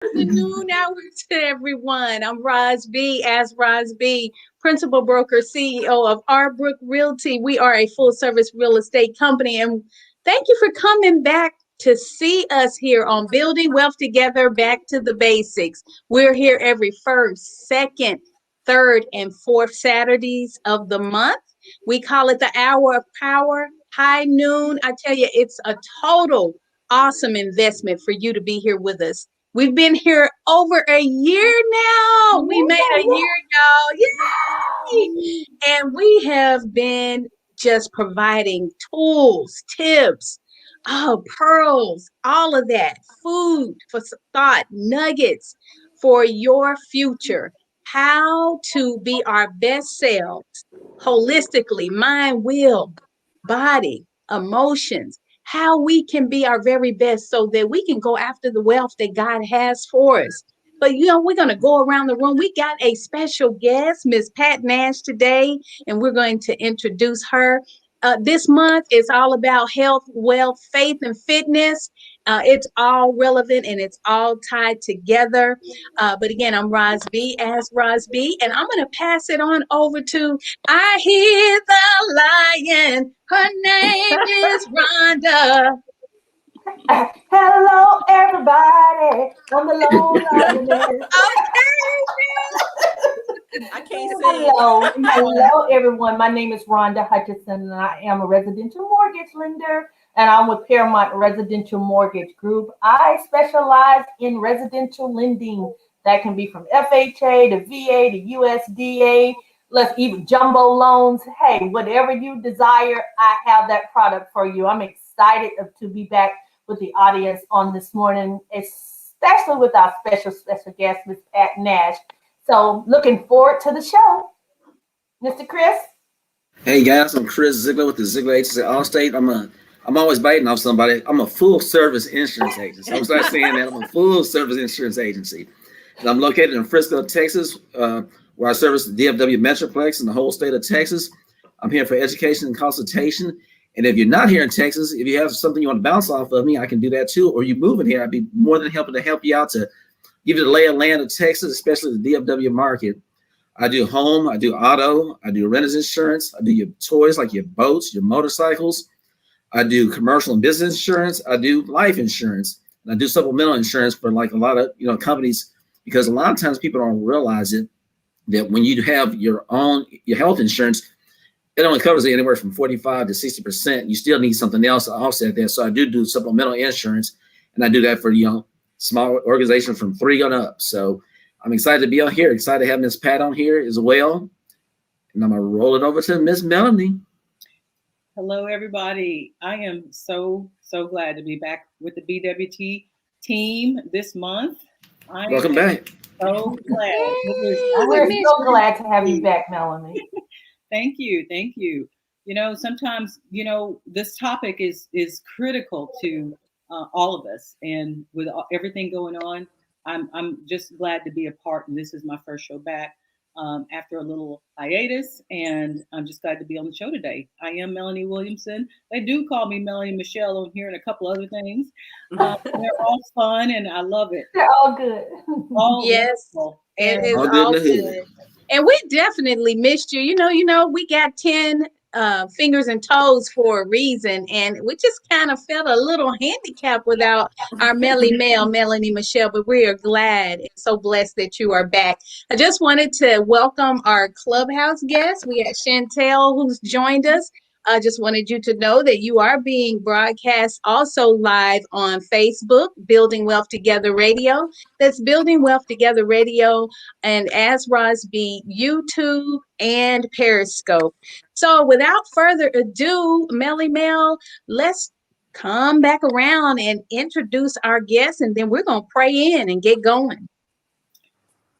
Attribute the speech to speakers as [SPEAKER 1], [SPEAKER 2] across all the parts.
[SPEAKER 1] Afternoon hour to everyone. I'm Roz B. As Roz B, Principal Broker, CEO of Arbrook Realty. We are a full service real estate company, and thank you for coming back to see us here on Building Wealth Together. Back to the basics. We're here every first, second, third, and fourth Saturdays of the month. We call it the hour of power. High noon. I tell you, it's a total awesome investment for you to be here with us. We've been here over a year now. We made a year, y'all. Yay! And we have been just providing tools, tips, pearls, all of that, food for thought, nuggets for your future. How to be our best selves holistically, mind, will, body, emotions, how we can be our very best so that we can go after the wealth that God has for us. But we're going to go around the room. We got a special guest, Miss Pat Nash, today, and we're going to introduce her. This month is all about health, wealth, faith, and fitness. It's all relevant and it's all tied together. But again, I'm Roz B, as Roz B, and I'm going to pass it on over to I Hear the Lion. Her name is Rhonda.
[SPEAKER 2] Hello, everybody. I'm the lone lioness.
[SPEAKER 3] I can't sing.
[SPEAKER 2] Hello, everyone. My name is Rhonda Hutchison, and I am a residential mortgage lender, and I'm with Paramount Residential Mortgage Group. I specialize in residential lending that can be from FHA to VA to USDA. Let's even jumbo loans. Hey, whatever you desire, I have that product for you. I'm excited to be back with the audience on this morning, especially with our special guest, Miss Pat Nash. So looking forward to the show. Mr. Chris?
[SPEAKER 4] Hey guys, I'm Chris Ziegler with the Ziegler Agency Allstate. I'm always biting off somebody. I'm a full service insurance agency. I'm start saying that I'm a full service insurance agency. And I'm located in Frisco, Texas, where I service the DFW Metroplex and the whole state of Texas. I'm here for education and consultation. And if you're not here in Texas, if you have something you want to bounce off of me, I can do that too. Or you moving here, I'd be more than happy to help you out to give you the lay of land of Texas, especially the DFW market. I do home, I do auto, I do renter's insurance, I do your toys like your boats, your motorcycles. I do commercial and business insurance. I do life insurance. And I do supplemental insurance for like a lot of companies, because a lot of times people don't realize it, that when you have your health insurance, it only covers it anywhere from 45 to 60%. You still need something else to offset that. So I do supplemental insurance, and I do that for small organizations from 3 on up. So I'm excited to be on here. Excited to have Miss Pat on here as well. And I'm gonna roll it over to Miss Melanie.
[SPEAKER 3] Hello, everybody. I am so glad to be back with the BWT team this month.
[SPEAKER 4] Welcome back.
[SPEAKER 3] So glad.
[SPEAKER 2] We're so glad to have you back, Melanie.
[SPEAKER 3] Thank you. Sometimes, this topic is critical to all of us. And with everything going on, I'm just glad to be a part. And this is my first show back after a little hiatus. And I'm just glad to be on the show today. I am Melanie Williamson. They do call me Melanie Michelle on here and a couple other things. They're all fun and I love it.
[SPEAKER 2] They're all good.
[SPEAKER 1] Yes, it is all good. And we definitely missed you. We got 10 fingers and toes for a reason. And we just kind of felt a little handicapped without our Melanie Michelle. But we are glad and so blessed that you are back. I just wanted to welcome our clubhouse guests. We got Chantel, who's joined us. I just wanted you to know that you are being broadcast also live on Facebook, Building Wealth Together Radio. That's Building Wealth Together Radio, and as Roz B, YouTube and Periscope. So without further ado, Melly Mel, let's come back around and introduce our guests, and then we're going to pray in and get going.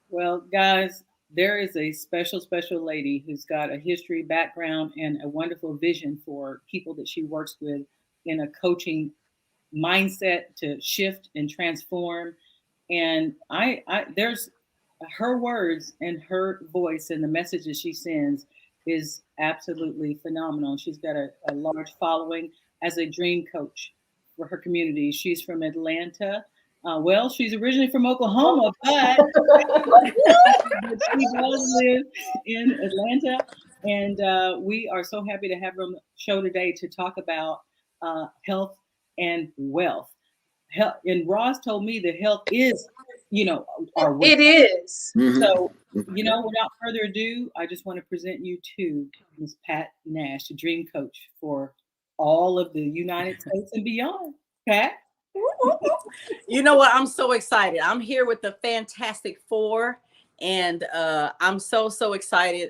[SPEAKER 3] Well, guys, there is a special lady who's got a history, background, and a wonderful vision for people that she works with in a coaching mindset to shift and transform. And there's her words and her voice and the messages she sends is absolutely phenomenal. She's got a large following as a dream coach for her community. She's from Atlanta, Well, she's originally from Oklahoma, but she does live in Atlanta. And we are so happy to have her on the show today to talk about health and wealth. Health, and Ross told me that health is, our wealth.
[SPEAKER 1] It is.
[SPEAKER 3] So, without further ado, I just want to present you to Ms. Pat Nash, the dream coach for all of the United States and beyond. Pat?
[SPEAKER 5] You know what? I'm so excited. I'm here with the Fantastic Four, and I'm so excited.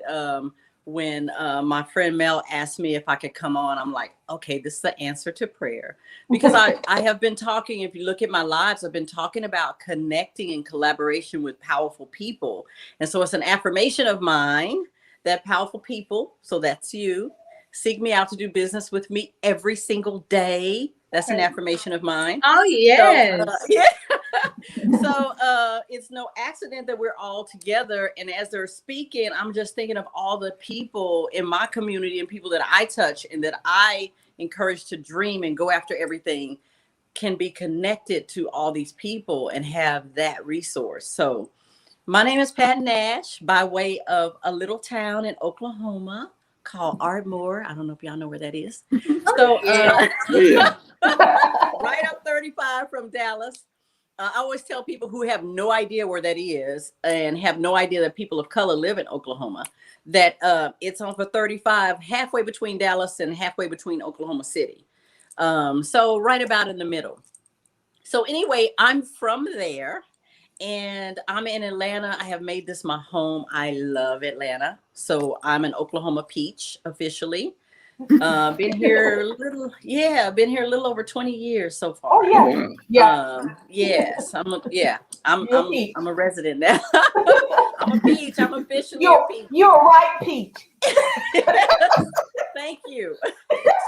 [SPEAKER 5] When my friend Mel asked me if I could come on, I'm like, okay, this is the answer to prayer. Because I have been talking, if you look at my lives, I've been talking about connecting and collaboration with powerful people. And so it's an affirmation of mine that powerful people, so that's you, seek me out to do business with me every single day. That's an affirmation of mine.
[SPEAKER 1] Oh, yes.
[SPEAKER 5] So it's no accident that we're all together. And as they're speaking, I'm just thinking of all the people in my community and people that I touch and that I encourage to dream and go after everything can be connected to all these people and have that resource. So my name is Pat Nash, by way of a little town in Oklahoma called Ardmore. I don't know if y'all know where that is. So right up 35 from Dallas. I always tell people who have no idea where that is and have no idea that people of color live in Oklahoma, that it's on for 35, halfway between Dallas and halfway between Oklahoma City. So right about in the middle. So anyway, I'm from there and I'm in Atlanta. I have made this my home. I love Atlanta. So I'm an Oklahoma peach officially. Been here a little over 20 years so far.
[SPEAKER 2] Oh yeah, yeah.
[SPEAKER 5] Yes, I'm a resident now. I'm a peach. I'm officially a peach.
[SPEAKER 2] You're a right peach.
[SPEAKER 5] Thank you. So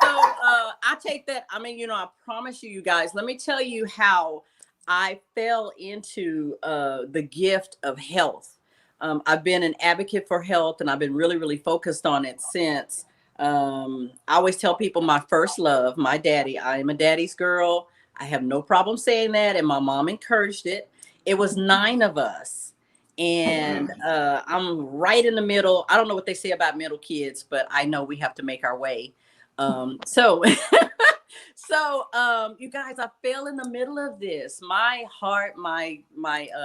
[SPEAKER 5] I take that. I mean, I promise you guys, let me tell you how I fell into the gift of health. I've been an advocate for health and I've been really, really focused on it since. I always tell people my first love, my daddy. I am a daddy's girl. I have no problem saying that. And my mom encouraged it. It was 9 of us. And I'm right in the middle. I don't know what they say about middle kids, but I know we have to make our way. So you guys, I fell in the middle of this. My heart, my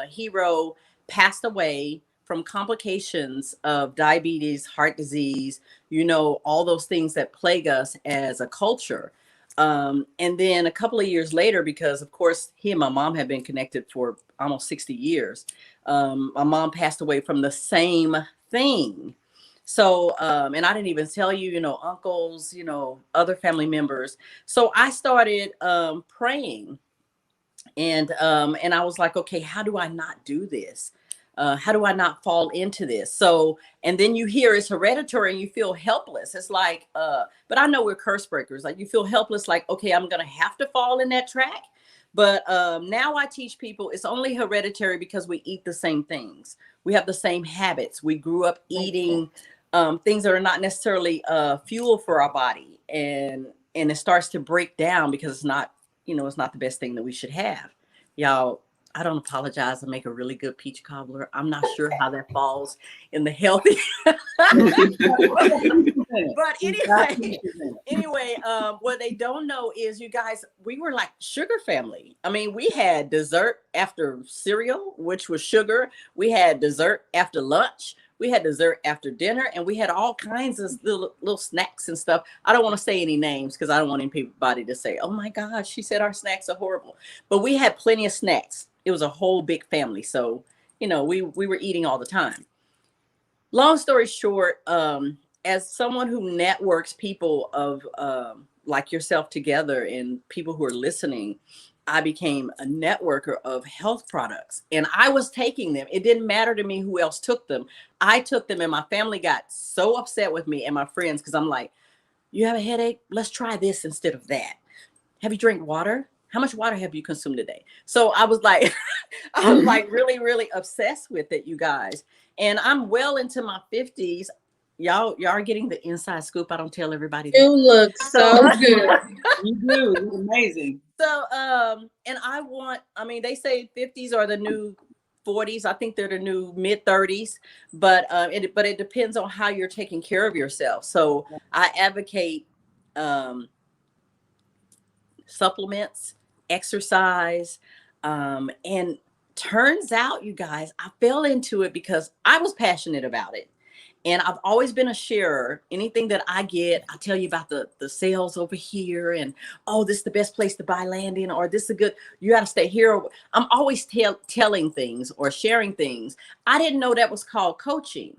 [SPEAKER 5] hero passed away from complications of diabetes, heart disease, all those things that plague us as a culture. And then a couple of years later, because of course he and my mom had been connected for almost 60 years, my mom passed away from the same thing. So, and I didn't even tell you, uncles, other family members. So I started praying and I was like, okay, how do I not do this? How do I not fall into this? So, and then you hear it's hereditary and you feel helpless. It's like, but I know we're curse breakers. Like you feel helpless, like, okay, I'm going to have to fall in that track. But now I teach people it's only hereditary because we eat the same things. We have the same habits. We grew up eating things that are not necessarily fuel for our body. And it starts to break down because it's not, it's not the best thing that we should have. Y'all, I don't apologize. I make a really good peach cobbler. I'm not sure how that falls in the healthy. But anyway, what they don't know is, you guys, we were like sugar family. I mean, we had dessert after cereal, which was sugar. We had dessert after lunch. We had dessert after dinner, and we had all kinds of little snacks and stuff. I don't want to say any names because I don't want anybody to say, oh my gosh, she said our snacks are horrible. But we had plenty of snacks. It was a whole big family. So, we were eating all the time. Long story short, as someone who networks people of like yourself together and people who are listening, I became a networker of health products and I was taking them. It didn't matter to me who else took them. I took them and my family got so upset with me and my friends because I'm like, you have a headache? Let's try this instead of that. Have you drank water? How much water have you consumed today? So I was like, really, really obsessed with it, you guys. And I'm well into my 50s. Y'all are getting the inside scoop. I don't tell everybody that.
[SPEAKER 1] You look so good.
[SPEAKER 3] You do. You're amazing.
[SPEAKER 5] So, and I mean, they say 50s are the new 40s. I think they're the new mid 30s, but it depends on how you're taking care of yourself. So I advocate supplements, exercise, and turns out, you guys, I fell into it because I was passionate about it. And I've always been a sharer. Anything that I get, I tell you about the sales over here, and oh, this is the best place to buy land in, or this is a good, you got to stay here. I'm always telling things or sharing things. I didn't know that was called coaching.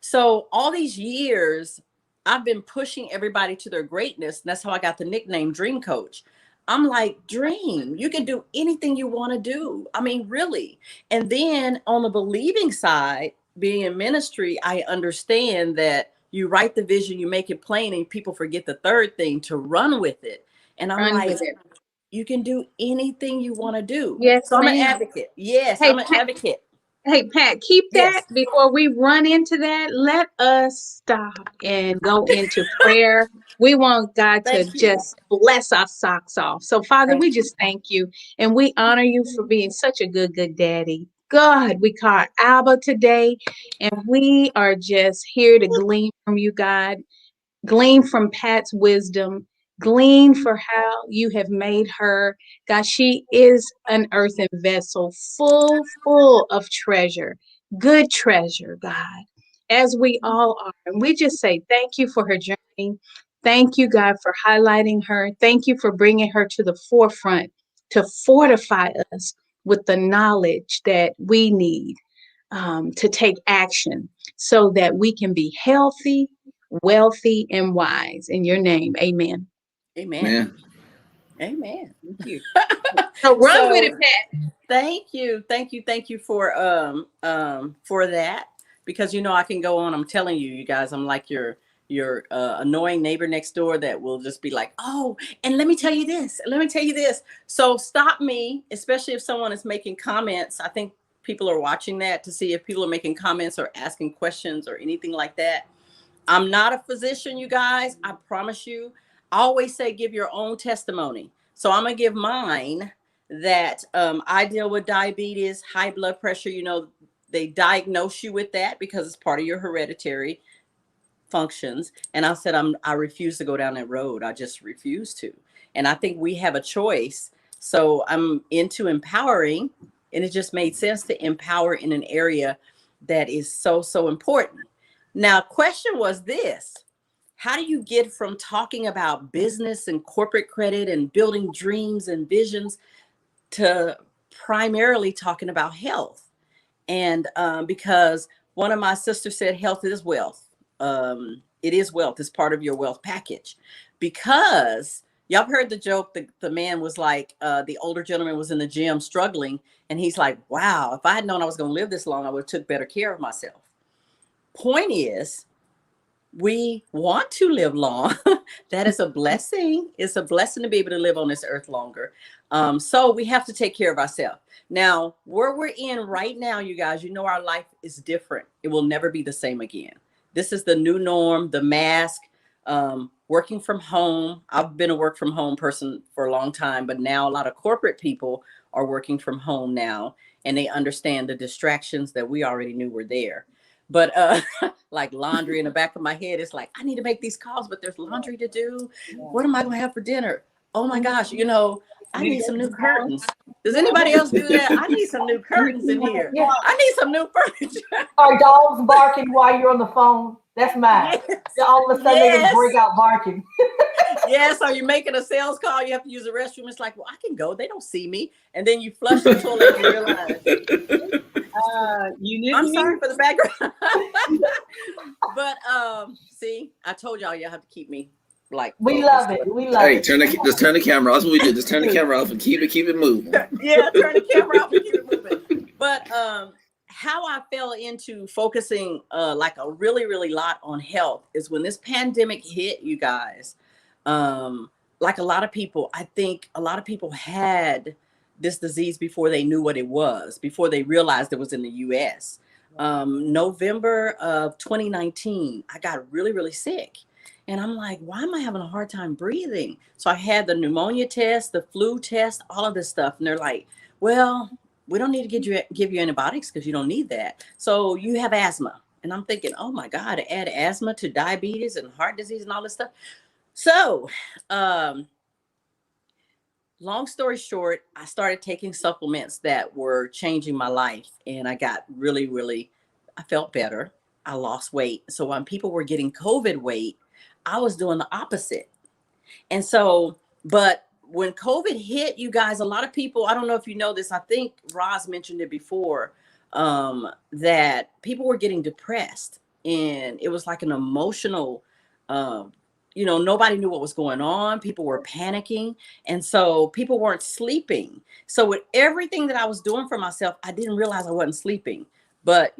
[SPEAKER 5] So all these years, I've been pushing everybody to their greatness. And that's how I got the nickname Dream Coach. I'm like, dream, you can do anything you want to do. I mean, really. And then on the believing side, being in ministry, I understand that you write the vision, you make it plain, and people forget the third thing, to run with it. And I'm
[SPEAKER 1] Run
[SPEAKER 5] like,
[SPEAKER 1] with it.
[SPEAKER 5] you can do anything you want to do.
[SPEAKER 1] Yes,
[SPEAKER 5] So I'm an
[SPEAKER 1] ma'am.
[SPEAKER 5] advocate. Yes,
[SPEAKER 1] Hey,
[SPEAKER 5] I'm an advocate.
[SPEAKER 1] Hey, Pat, keep that
[SPEAKER 5] Yes.
[SPEAKER 1] before we run into that. Let us stop and go into prayer. We want God to
[SPEAKER 5] Thank you.
[SPEAKER 1] just bless our socks off. So, Father,
[SPEAKER 5] Thank
[SPEAKER 1] we
[SPEAKER 5] you.
[SPEAKER 1] just thank you and we honor you for being such a good, good daddy. God, we call Abba today, and we are just here to glean from you, God, glean from Pat's wisdom, glean for how you have made her. God, she is an earthen vessel full of treasure, good treasure, God, as we all are. And we just say thank you for her journey. Thank you, God, for highlighting her. Thank you for bringing her to the forefront to fortify us with the knowledge that we need to take action so that we can be healthy, wealthy, and wise. In your name, amen.
[SPEAKER 5] Amen.
[SPEAKER 4] Man.
[SPEAKER 5] Amen.
[SPEAKER 3] Thank you.
[SPEAKER 1] So run with
[SPEAKER 5] So
[SPEAKER 1] it, Pat.
[SPEAKER 5] thank you for that, because I can go on. I'm telling you, you guys, I'm like your annoying neighbor next door that will just be like, oh, and let me tell you this, let me tell you this. So stop me, especially if someone is making comments. I think people are watching that to see if people are making comments or asking questions or anything like that. I'm not a physician, you guys. I promise you. I always say give your own testimony. So I'm going to give mine that I deal with diabetes, high blood pressure. They diagnose you with that because it's part of your hereditary functions. And I said, I refuse to go down that road. I just refuse to. And I think we have a choice. So I'm into empowering, and it just made sense to empower in an area that is so, so important. Now, question was this: how do you get from talking about business and corporate credit and building dreams and visions to primarily talking about health? And because one of my sisters said health is wealth. It is wealth. It's part of your wealth package. Because y'all heard the joke, the man was like, the older gentleman was in the gym struggling, and he's like, wow, if I had known I was going to live this long, I would have took better care of myself. Point is, we want to live long. That is a blessing. It's a blessing to be able to live on this earth longer. So we have to take care of ourselves. Now, where we're in right now, you guys, our life is different. It will never be the same again. This is the new norm, the mask, working from home. I've been a work from home person for a long time, but now a lot of corporate people are working from home now, and they understand the distractions that we already knew were there. But like laundry in the back of my head, it's like, I need to make these calls, but there's laundry to do. What am I going to have for dinner? Oh my gosh, I need some new curtains. Does anybody else do that? I need some new curtains in here.
[SPEAKER 2] Yeah.
[SPEAKER 5] I need some new furniture.
[SPEAKER 2] Are dogs barking while you're on the phone? That's mine.
[SPEAKER 5] Yes.
[SPEAKER 2] All of a sudden they just
[SPEAKER 5] Yes.
[SPEAKER 2] break out barking.
[SPEAKER 5] Yes, are you making a sales call? You have to use the restroom. It's like, well, I can go. They don't see me. And then you flush the toilet and you realize. I'm sorry for the background. But see, I told y'all have to keep me like
[SPEAKER 2] We
[SPEAKER 5] focused.
[SPEAKER 2] love it. We love
[SPEAKER 4] Hey,
[SPEAKER 2] it.
[SPEAKER 4] just turn the camera. That's what we do. Just turn the camera off and keep it moving.
[SPEAKER 5] Yeah, turn the camera off and keep it moving. But how I fell into focusing like a really, really lot on health is when this pandemic hit, you guys. Like a lot of people, I think a lot of people had this disease before they knew what it was, before they realized it was in the US. November of 2019, I got really, really sick. And I'm like, why am I having a hard time breathing? So I had the pneumonia test, the flu test, all of this stuff. And they're like, well, we don't need to give you antibiotics because you don't need that. So you have asthma. And I'm thinking, oh my God, to add asthma to diabetes and heart disease and all this stuff. So, long story short, I started taking supplements that were changing my life. And I got really, really, I felt better. I lost weight. So when people were getting COVID weight, I was doing the opposite. And so, but when COVID hit, you guys, a lot of people, I don't know if you know this, I think Roz mentioned it before, that people were getting depressed, and it was like an emotional, nobody knew what was going on. People were panicking. And so people weren't sleeping. So with everything that I was doing for myself, I didn't realize I wasn't sleeping. But,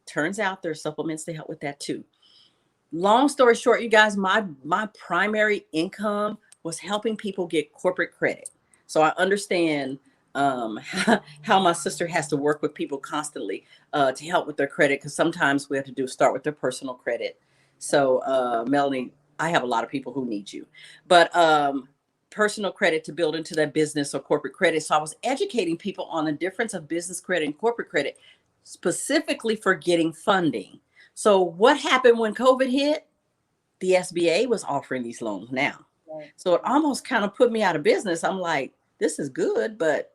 [SPEAKER 5] turns out there's supplements to help with that too. Long story short, you guys, my primary income was helping people get corporate credit. So I understand how my sister has to work with people constantly to help with their credit, because sometimes we have to start with their personal credit. So Melanie, I have a lot of people who need you, but personal credit to build into their business or corporate credit. So I was educating people on the difference of business credit and corporate credit, specifically for getting funding. So what happened when COVID hit? The SBA was offering these loans now. Right. So it almost kind of put me out of business. I'm like, this is good, but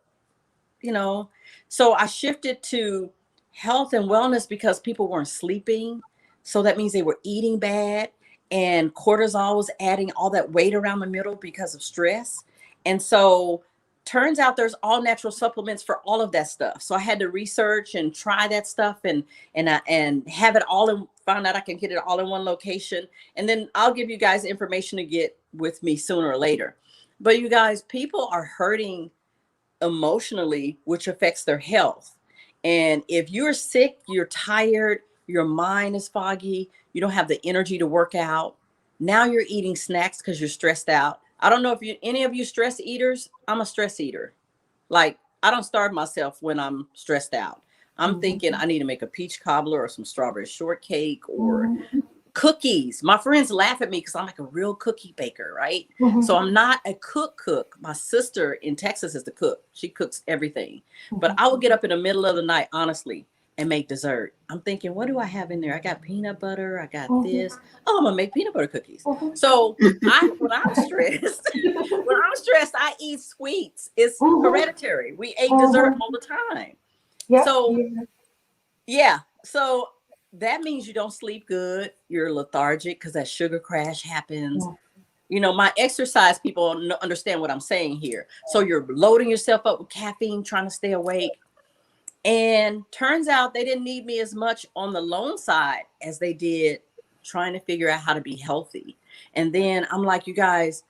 [SPEAKER 5] so I shifted to health and wellness because people weren't sleeping. So that means they were eating bad, and cortisol was adding all that weight around the middle because of stress. And so turns out there's all natural supplements for all of that stuff. So I had to research and try that stuff and have it all and find out I can get it all in one location. And then I'll give you guys information to get with me sooner or later. But you guys, people are hurting emotionally, which affects their health. And if you're sick, you're tired, your mind is foggy, you don't have the energy to work out. Now you're eating snacks because you're stressed out. I don't know if any of you stress eaters. I'm a stress eater. Like, I don't starve myself when I'm stressed out. I'm thinking I need to make a peach cobbler or some strawberry shortcake or cookies. My friends laugh at me because I'm like a real cookie baker, right? So I'm not a cook. My sister in Texas is the cook. She cooks everything. But I will get up in the middle of the night, honestly, and make dessert. I'm thinking, what do I have in there? I got peanut butter. I got this. Oh, I'm gonna make peanut butter cookies. So when I'm stressed, I eat sweets. It's hereditary. We ate dessert all the time. Yep. So yeah. So that means you don't sleep good. You're lethargic because that sugar crash happens. My exercise people understand what I'm saying here. So you're loading yourself up with caffeine, trying to stay awake. And turns out they didn't need me as much on the loan side as they did trying to figure out how to be healthy. And then I'm like, you guys,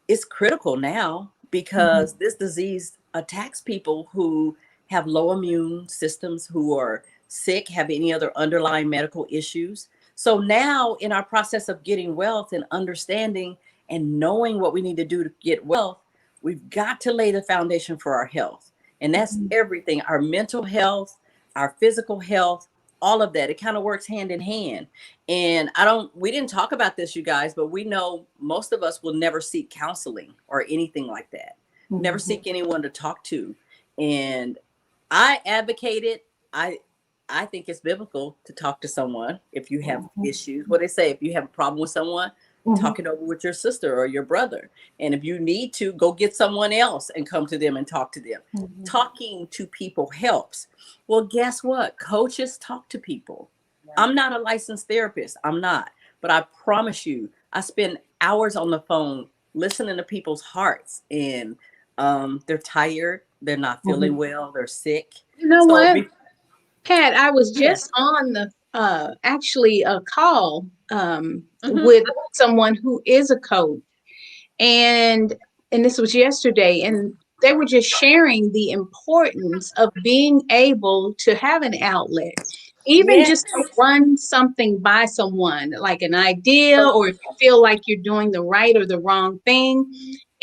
[SPEAKER 5] it's critical now because this disease attacks people who have low immune systems, who are sick, have any other underlying medical issues. So now in our process of getting wealth and understanding and knowing what we need to do to get wealth, we've got to lay the foundation for our health. And that's everything, our mental health, our physical health, all of that. It kind of works hand in hand. And we didn't talk about this, you guys, but we know most of us will never seek counseling or anything like that. Never seek anyone to talk to. And I advocate it. I think it's biblical to talk to someone if you have issues. What they say, if you have a problem with someone, talk it over with your sister or your brother. And if you need to, go get someone else and come to them and talk to them. Talking to people helps. Well, guess what? Coaches talk to people. I'm not a licensed therapist. I'm not. But I promise you, I spend hours on the phone listening to people's hearts. And they're tired. They're not feeling well. They're sick.
[SPEAKER 1] You know what, Kat, I was just on the actually a call with someone who is a coach, and this was yesterday, and they were just sharing the importance of being able to have an outlet, even just to run something by someone, like an idea, or if you feel like you're doing the right or the wrong thing.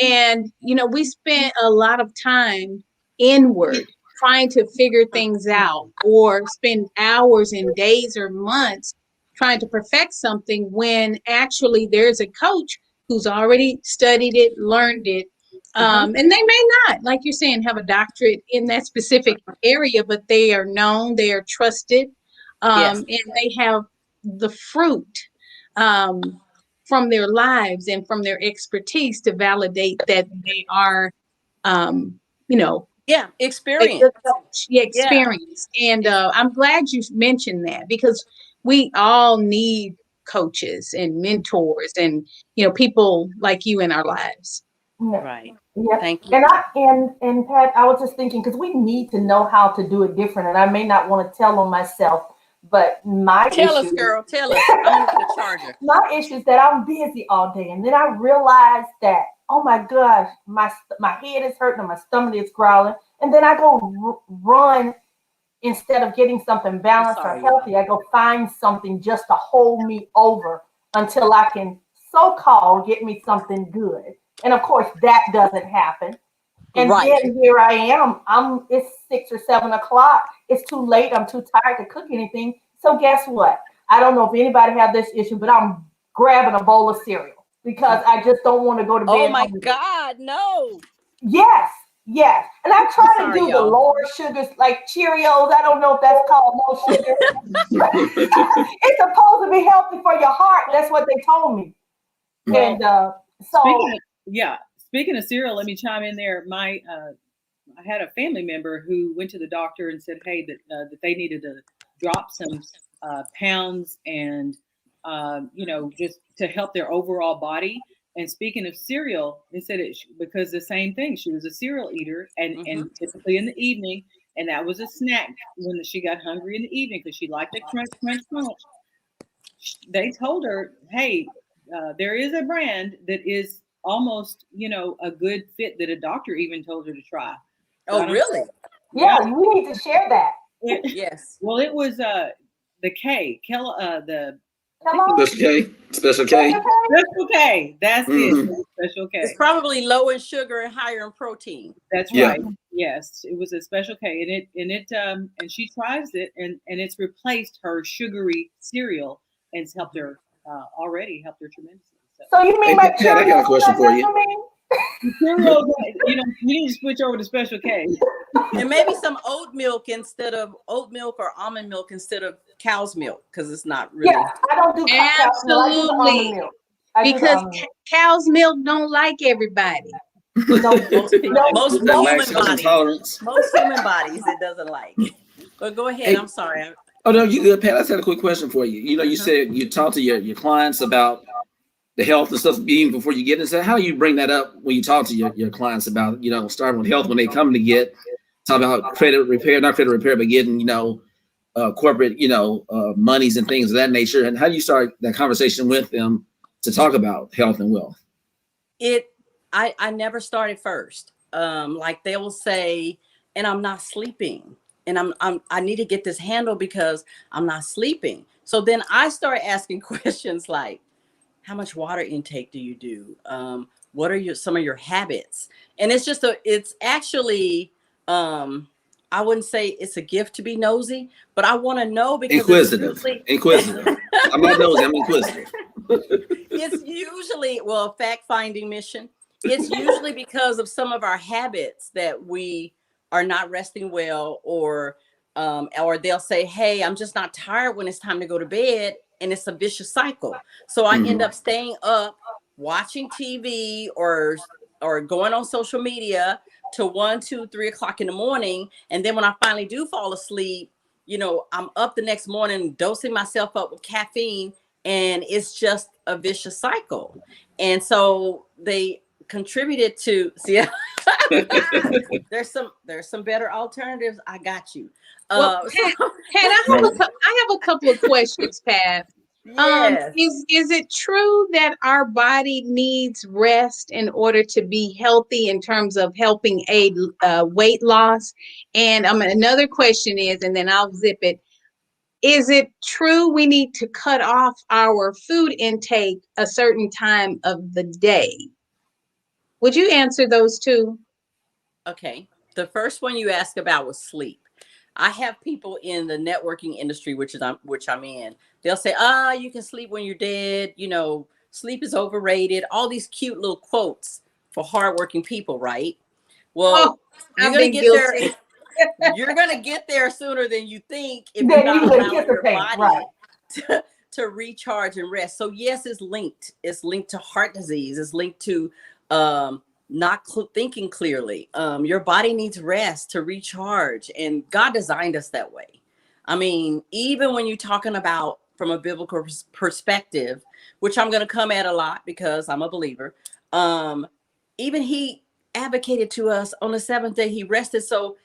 [SPEAKER 1] And we spent a lot of time inward trying to figure things out, or spend hours and days or months trying to perfect something when actually there's a coach who's already studied it, learned it. And they may not, like you're saying, have a doctorate in that specific area, but they are known, they are trusted, and they have the fruit from their lives and from their expertise to validate that they are, you know,
[SPEAKER 5] experience.
[SPEAKER 1] experience. And I'm glad you mentioned that, because we all need coaches and mentors and, you know, people like you in our lives.
[SPEAKER 5] Right.
[SPEAKER 2] Yeah.
[SPEAKER 5] Thank you.
[SPEAKER 2] And Pat, I was just thinking, because we need to know how to do it different, and I may not want to tell on myself, but my
[SPEAKER 5] Tell
[SPEAKER 2] issue
[SPEAKER 5] us, girl. Tell us. I'm gonna get a charger.
[SPEAKER 2] my issue is that I'm busy all day, and then I realize that, oh my gosh, my head is hurting and my stomach is growling, and then I go run instead of getting something balanced or healthy. I go find something just to hold me over until I can so-called get me something good. And of course, that doesn't happen. And then here I am. It's 6 or 7 o'clock. It's too late. I'm too tired to cook anything. So guess what? I don't know if anybody have this issue, but I'm grabbing a bowl of cereal because I just don't want to go to bed.
[SPEAKER 5] Oh my God, no.
[SPEAKER 2] Yes, yes. And I try to do the lower sugars like Cheerios. I don't know if that's called low sugar. It's supposed to be healthy for your heart. That's what they told me. And
[SPEAKER 3] speaking of cereal, let me chime in there. I had a family member who went to the doctor and said, hey, that they needed to drop some pounds and, just to help their overall body. And speaking of cereal, they said because the same thing, she was a cereal eater and typically in the evening, and that was a snack when she got hungry in the evening because she liked the crunch, crunch, crunch. They told her, hey, there is a brand that is almost, a good fit that a doctor even told her to try.
[SPEAKER 5] So really?
[SPEAKER 2] Yeah, we need to share that.
[SPEAKER 5] Yes.
[SPEAKER 3] Well, it was the K, the
[SPEAKER 4] Special K.
[SPEAKER 3] Special K. That's it. Special K.
[SPEAKER 5] It's probably low in sugar and higher in protein.
[SPEAKER 3] That's right. Yes, it was a Special K, and she tries it, and it's replaced her sugary cereal, and it's helped her tremendously.
[SPEAKER 2] So you mean
[SPEAKER 4] Pat, I got a question for you.
[SPEAKER 3] Cereal, you need to switch over to Special K.
[SPEAKER 5] And maybe some oat milk or almond milk instead of cow's milk, because it's not really.
[SPEAKER 2] Yeah, I don't do cow's milk. I do the almond milk.
[SPEAKER 1] Because cow's milk don't like everybody.
[SPEAKER 5] Most human bodies it doesn't like. But go ahead. Hey, I'm sorry.
[SPEAKER 4] Oh no, you good, Pat. I just had a quick question for you. You said you talk to your clients about the health and stuff even before you get into that. How do you bring that up when you talk to your clients about, starting with health when they come to talk about not credit repair, but getting, corporate, monies and things of that nature. And how do you start that conversation with them to talk about health and wealth?
[SPEAKER 5] I never started first. Like they will say, and I'm not sleeping, and I need to get this handled because I'm not sleeping. So then I start asking questions like, how much water intake do you do? What are some of your habits? And it's actually, I wouldn't say it's a gift to be nosy, but I want to know because
[SPEAKER 4] inquisitive. I'm not nosy, I'm inquisitive.
[SPEAKER 5] It's usually, a fact-finding mission. It's usually because of some of our habits that we are not resting well, or they'll say, hey, I'm just not tired when it's time to go to bed. And it's a vicious cycle. So I end up staying up, watching TV or going on social media to 1, 2, 3 o'clock in the morning. And then when I finally do fall asleep, I'm up the next morning dosing myself up with caffeine, and it's just a vicious cycle. And so they contributed to there's some better alternatives. I got you.
[SPEAKER 1] Pat, I have a couple of questions, Pat.
[SPEAKER 5] Yes.
[SPEAKER 1] Is it true that our body needs rest in order to be healthy in terms of helping aid weight loss? And another question is, and then I'll zip it. Is it true we need to cut off our food intake a certain time of the day? Would you answer those two?
[SPEAKER 5] Okay. The first one you asked about was sleep. I have people in the networking industry, which I'm in. They'll say, you can sleep when you're dead. You know, sleep is overrated. All these cute little quotes for hardworking people, right? Well,
[SPEAKER 1] Oh,
[SPEAKER 5] you're
[SPEAKER 1] I've
[SPEAKER 5] gonna
[SPEAKER 1] been
[SPEAKER 5] get there.
[SPEAKER 1] guilty.
[SPEAKER 5] You're gonna get there sooner than you think if you're
[SPEAKER 2] Then
[SPEAKER 5] not
[SPEAKER 2] you
[SPEAKER 5] allowing your
[SPEAKER 2] anticipate, right?
[SPEAKER 5] body to recharge and rest. So yes, it's linked. It's linked to heart disease. It's linked to not thinking clearly. Your body needs rest to recharge, and God designed us that way. I mean, even when you're talking about from a biblical perspective, which I'm going to come at a lot because I'm a believer, even He advocated to us on the seventh day He rested. So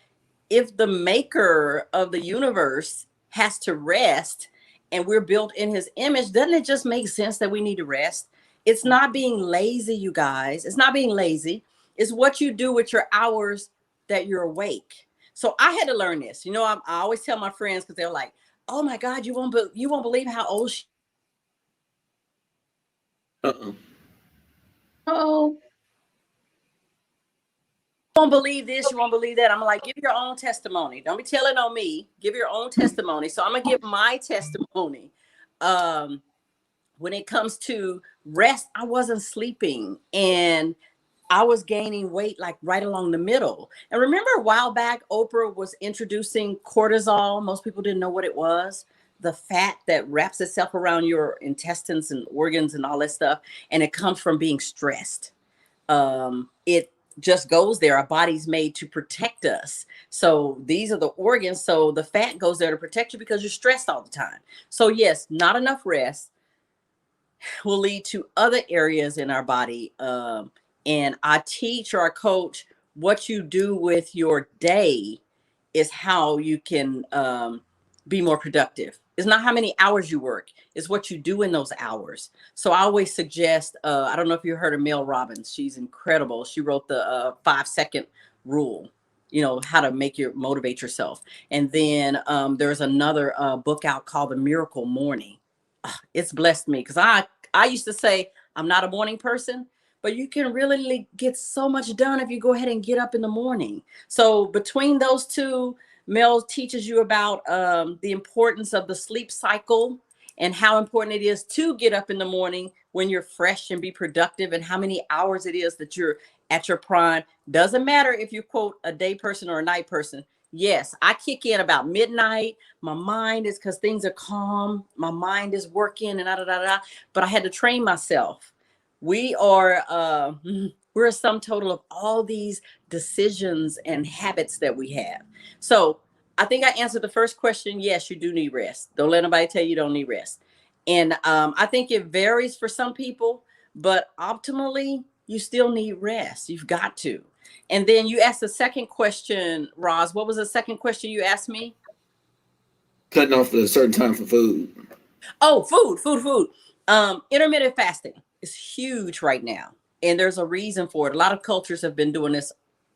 [SPEAKER 5] if the maker of the universe has to rest and we're built in His image, doesn't it just make sense that we need to rest? It's not being lazy, you guys. It's not being lazy. It's what you do with your hours that you're awake. So I had to learn this. You know, I always tell my friends because they're like, "Oh my God, you won't believe how old she."
[SPEAKER 4] Uh-oh.
[SPEAKER 1] Oh,
[SPEAKER 5] Won't believe this, you won't believe that. I'm like, give your own testimony. Don't be telling on me. Give your own testimony. So I'm gonna give my testimony. When it comes to rest, I wasn't sleeping and I was gaining weight like right along the middle. And remember a while back, Oprah was introducing cortisol. Most people didn't know what it was. The fat that wraps itself around your intestines and organs and all that stuff. And it comes from being stressed. It just goes there. Our body's made to protect us. So these are the organs. So the fat goes there to protect you because you're stressed all the time. So yes, not enough rest will lead to other areas in our body. And I teach or I coach what you do with your day is how you can be more productive. It's not how many hours you work, it's what you do in those hours. So I always suggest, I don't know if you heard of Mel Robbins. She's incredible. She wrote the 5-second rule, you know, how to make your motivate yourself. And then there's another book out called The Miracle Morning. It's blessed me because I used to say I'm not a morning person, but you can really get so much done if you go ahead and get up in the morning. So between those two, Mel teaches you about the importance of the sleep cycle and how important it is to get up in the morning when you're fresh and be productive, and how many hours it is that you're at your prime. Doesn't matter if you quote a day person or a night person. Yes, I kick in about midnight. My mind is, because things are calm. My mind is working and but I had to train myself. We are we're a sum total of all these decisions and habits that we have. So I think I answered the first question. Yes, you do need rest. Don't let anybody tell you don't need rest. And I think it varies for some people, but optimally, you still need rest. You've got to. And then you asked the second question, Roz. What was the second question you asked me?
[SPEAKER 4] Cutting off at a certain time for food.
[SPEAKER 5] Oh, food. Intermittent fasting is huge right now. And there's a reason for it. A lot of cultures have been doing this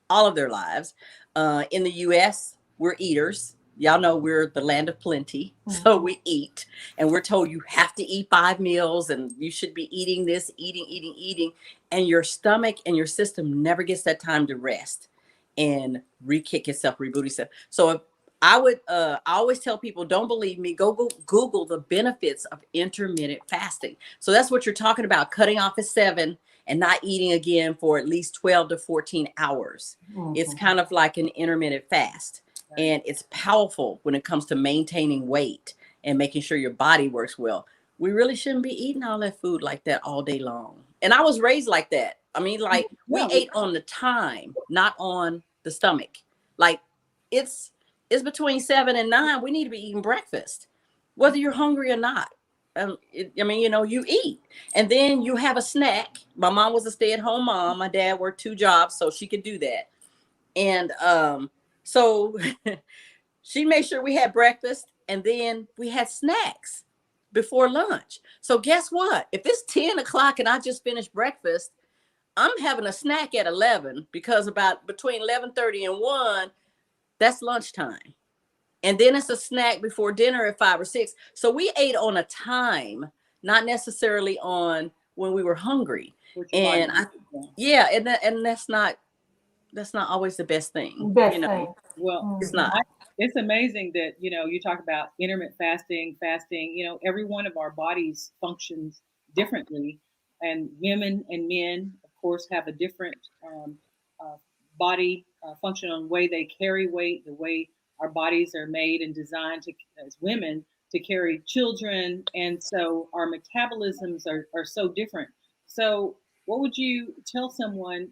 [SPEAKER 5] all of their lives. In the US, we're eaters. Y'all know we're the land of plenty. So we eat. And we're told you have to eat 5 meals and you should be eating this, eating. And your stomach and your system never gets that time to rest and re-kick itself, reboot itself. So if I always tell people, don't believe me, go Google the benefits of intermittent fasting. So that's what you're talking about, cutting off at 7 and not eating again for at least 12 to 14 hours. It's kind of like an intermittent fast. And it's powerful when it comes to maintaining weight and making sure your body works well. We really shouldn't be eating all that food like that all day long. And I was raised like that. I mean, like we ate on the time, not on the stomach. Like it's between 7 and 9. We need to be eating breakfast, whether you're hungry or not. I mean, you know, you eat and then you have a snack. My mom was a stay-at-home mom. My dad worked 2 jobs, so she could do that. And so she made sure we had breakfast and then we had snacks before lunch. So guess what? If it's 10 o'clock and I just finished breakfast, I'm having a snack at 11 because about between 11:30 and 1, that's lunchtime. And then it's a snack before dinner at 5 or 6. So we ate on a time, not necessarily on when we were hungry. And and that's not always the best thing.
[SPEAKER 2] Best
[SPEAKER 5] You know,
[SPEAKER 2] thing.
[SPEAKER 3] Well,
[SPEAKER 5] it's not.
[SPEAKER 3] it's amazing that, you talk about intermittent fasting, every one of our bodies functions differently. And women and men, of course, have a different uh, body function on the way they carry weight, the way our bodies are made and designed to, as women, to carry children. And so our metabolisms are so different. So, what would you tell someone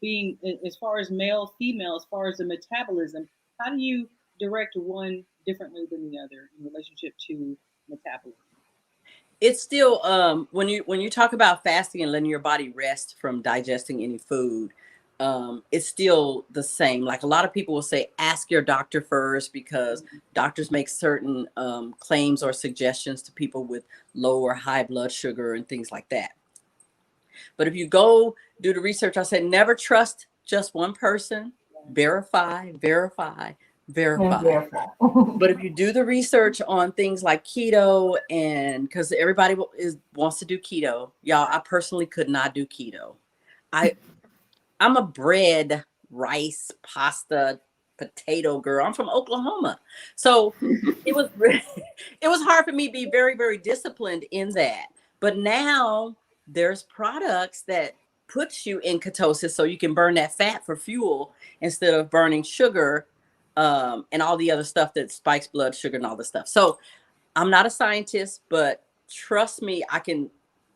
[SPEAKER 3] being, as far as male, female, as far as the metabolism? How do you direct one differently than the other in relationship to metabolism?
[SPEAKER 5] It's still when you talk about fasting and letting your body rest from digesting any food, it's still the same. Like a lot of people will say, ask your doctor first, because doctors make certain claims or suggestions to people with low or high blood sugar and things like that. But if you go do the research, I said never trust just one person. Verify, verify, verify. But if you do the research on things like keto, and because everybody wants to do keto, y'all, I personally could not do keto. I'm a bread, rice, pasta, potato girl. I'm from Oklahoma, so it was it was hard for me to be very, very disciplined in that. But now there's products that puts you in ketosis, so you can burn that fat for fuel instead of burning sugar, and all the other stuff that spikes blood sugar and all this stuff. So I'm not a scientist, but trust me, I can.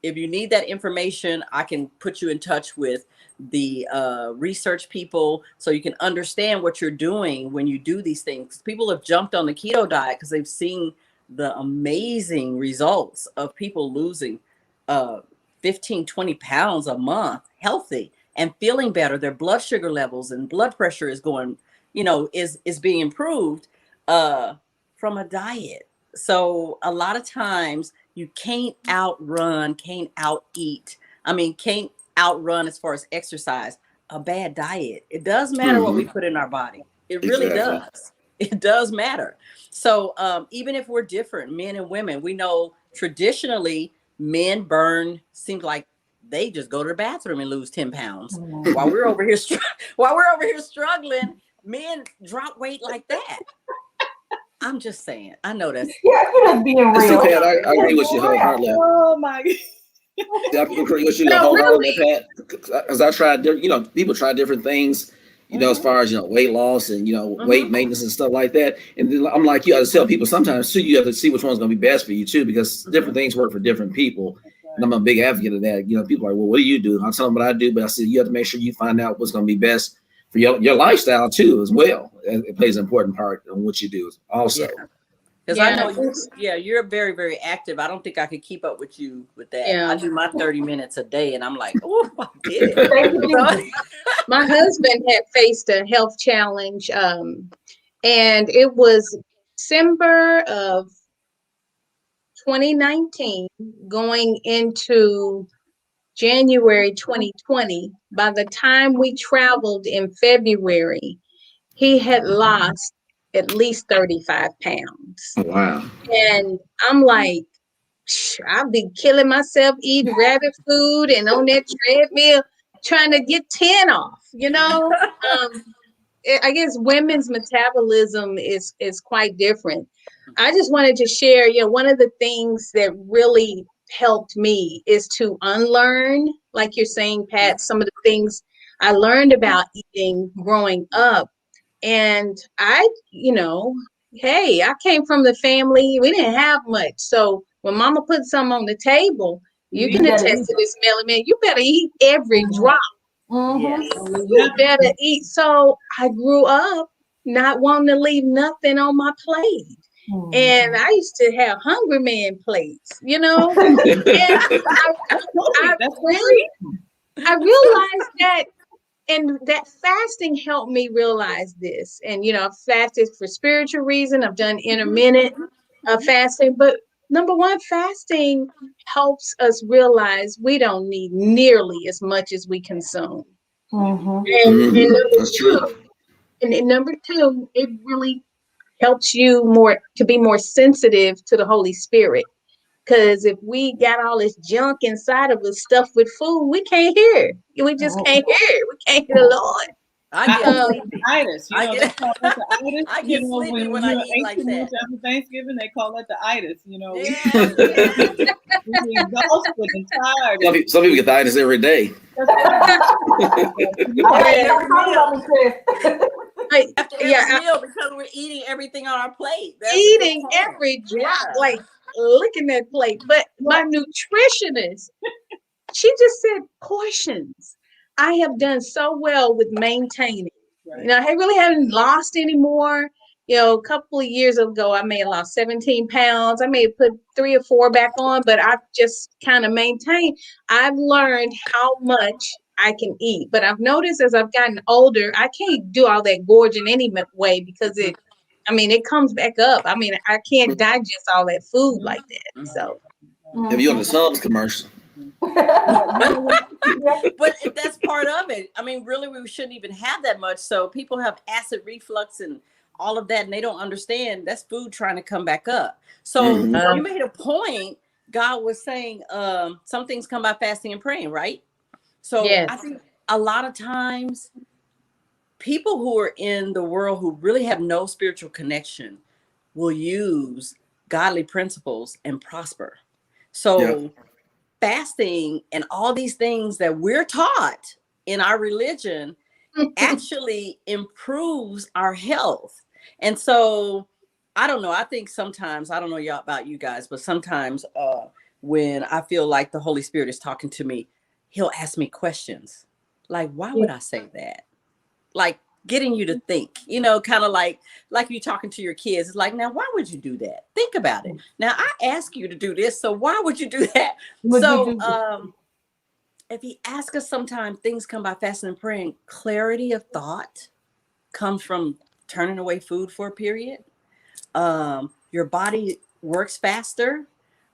[SPEAKER 5] If you need that information, I can put you in touch with the research people, so you can understand what you're doing when you do these things. People have jumped on the keto diet because they've seen the amazing results of people losing 15, 20 pounds a month, healthy and feeling better. Their blood sugar levels and blood pressure is going, is being improved from a diet. So a lot of times you can't outrun, can't out eat. Can't outrun as far as exercise, a bad diet. It does matter what we put in our body. It really does. It does matter. So even if we're different, men and women, we know traditionally men seems like they just go to the bathroom and lose 10 pounds. While we're over here struggling, men drop weight like that. I'm just saying. I know that's
[SPEAKER 2] you're just being real.
[SPEAKER 4] It's okay. I agree with you wholeheartedly.
[SPEAKER 3] Oh my God.
[SPEAKER 4] I agree with you wholeheartedly, Pat. Because I tried, people try different things, as far as weight loss and weight maintenance and stuff like that. And then I'm like, you got to tell people sometimes too. You have to see which one's going to be best for you too, because different things work for different people. And I'm a big advocate of that. People are like, well, what do you do? I tell them what I do, but I said you have to make sure you find out what's going to be best for your lifestyle too, as well. It plays an important part in what you do also.
[SPEAKER 5] Because I know you're very, very active. I don't think I could keep up with you with that. Yeah. I do my 30 minutes a day and I'm like, oh, I did it.
[SPEAKER 1] My husband had faced a health challenge, and it was December of 2019 going into January 2020. By the time we traveled in February, he had lost at least 35 pounds.
[SPEAKER 4] Wow.
[SPEAKER 1] And I'm like, I'll be killing myself eating rabbit food and on that treadmill trying to get 10 off, I guess women's metabolism is quite different. I just wanted to share, one of the things that really helped me is to unlearn, like you're saying, Pat, some of the things I learned about eating growing up. And hey, I came from the family, we didn't have much. So when mama put something on the table, you can attest to this, Melly, man, you better eat every drop.
[SPEAKER 5] Yes.
[SPEAKER 1] You better eat. So I grew up not wanting to leave nothing on my plate. And I used to have hungry man plates, And I realized that, and that fasting helped me realize this. And, I've fasted for spiritual reason. I've done intermittent fasting. But number one, fasting helps us realize we don't need nearly as much as we consume. And number two, it really helps you to be more sensitive to the Holy Spirit. Because if we got all this junk inside of us stuffed with food, we can't hear it. We just can't hear it. We can't hear the Lord.
[SPEAKER 5] I get
[SPEAKER 3] I
[SPEAKER 5] sleepy.
[SPEAKER 3] itis, you
[SPEAKER 5] I
[SPEAKER 3] know,
[SPEAKER 5] get-
[SPEAKER 3] they call that the itis.
[SPEAKER 5] I
[SPEAKER 3] You
[SPEAKER 5] get
[SPEAKER 3] know,
[SPEAKER 5] sleepy when
[SPEAKER 3] you're
[SPEAKER 5] I eat like
[SPEAKER 3] 18
[SPEAKER 5] that.
[SPEAKER 3] months after Thanksgiving, they call that the itis. You know,
[SPEAKER 5] Yeah.
[SPEAKER 3] we exhausted and tired.
[SPEAKER 4] Some people get the itis every day.
[SPEAKER 3] That's right.
[SPEAKER 2] I
[SPEAKER 1] Yeah.
[SPEAKER 2] heard you talking about me, Chris.
[SPEAKER 5] After every
[SPEAKER 1] Yeah,
[SPEAKER 5] meal because we're eating everything on our plate. That's a good
[SPEAKER 1] eating
[SPEAKER 5] point.
[SPEAKER 1] every drop,
[SPEAKER 5] Yeah.
[SPEAKER 1] like licking that plate. But my nutritionist, she just said portions. I have done so well with maintaining.
[SPEAKER 3] Right.
[SPEAKER 1] You know, I really haven't lost anymore. You know, a couple of years ago, I may have lost 17 pounds. I may have put 3 or 4 back on, but I've just kind of maintained. I've learned how much I can eat. But I've noticed as I've gotten older, I can't do all that gorging anyway because it comes back up. I mean, I can't digest all that food like that. So,
[SPEAKER 4] Have you on the Subs commercial?
[SPEAKER 5] But that's part of it. I mean, really, we shouldn't even have that much. So people have acid reflux and all of that, and they don't understand that's food trying to come back up. So
[SPEAKER 4] Mhm.
[SPEAKER 5] you made a point. God was saying some things come by fasting and praying, right? So
[SPEAKER 1] yes.
[SPEAKER 5] I think a lot of times people who are in the world who really have no spiritual connection will use godly principles and prosper. So fasting and all these things that we're taught in our religion actually improves our health. And so I don't know. I think sometimes, I don't know y'all about you guys, but sometimes when I feel like the Holy Spirit is talking to me, he'll ask me questions. Like, why would I say that? Like getting you to think, kind of like you talking to your kids. It's like, now, why would you do that? Think about it. Now, I ask you to do this, so why would you do that? If he asks us sometime, things come by fasting and praying. Clarity of thought comes from turning away food for a period. Your body works faster.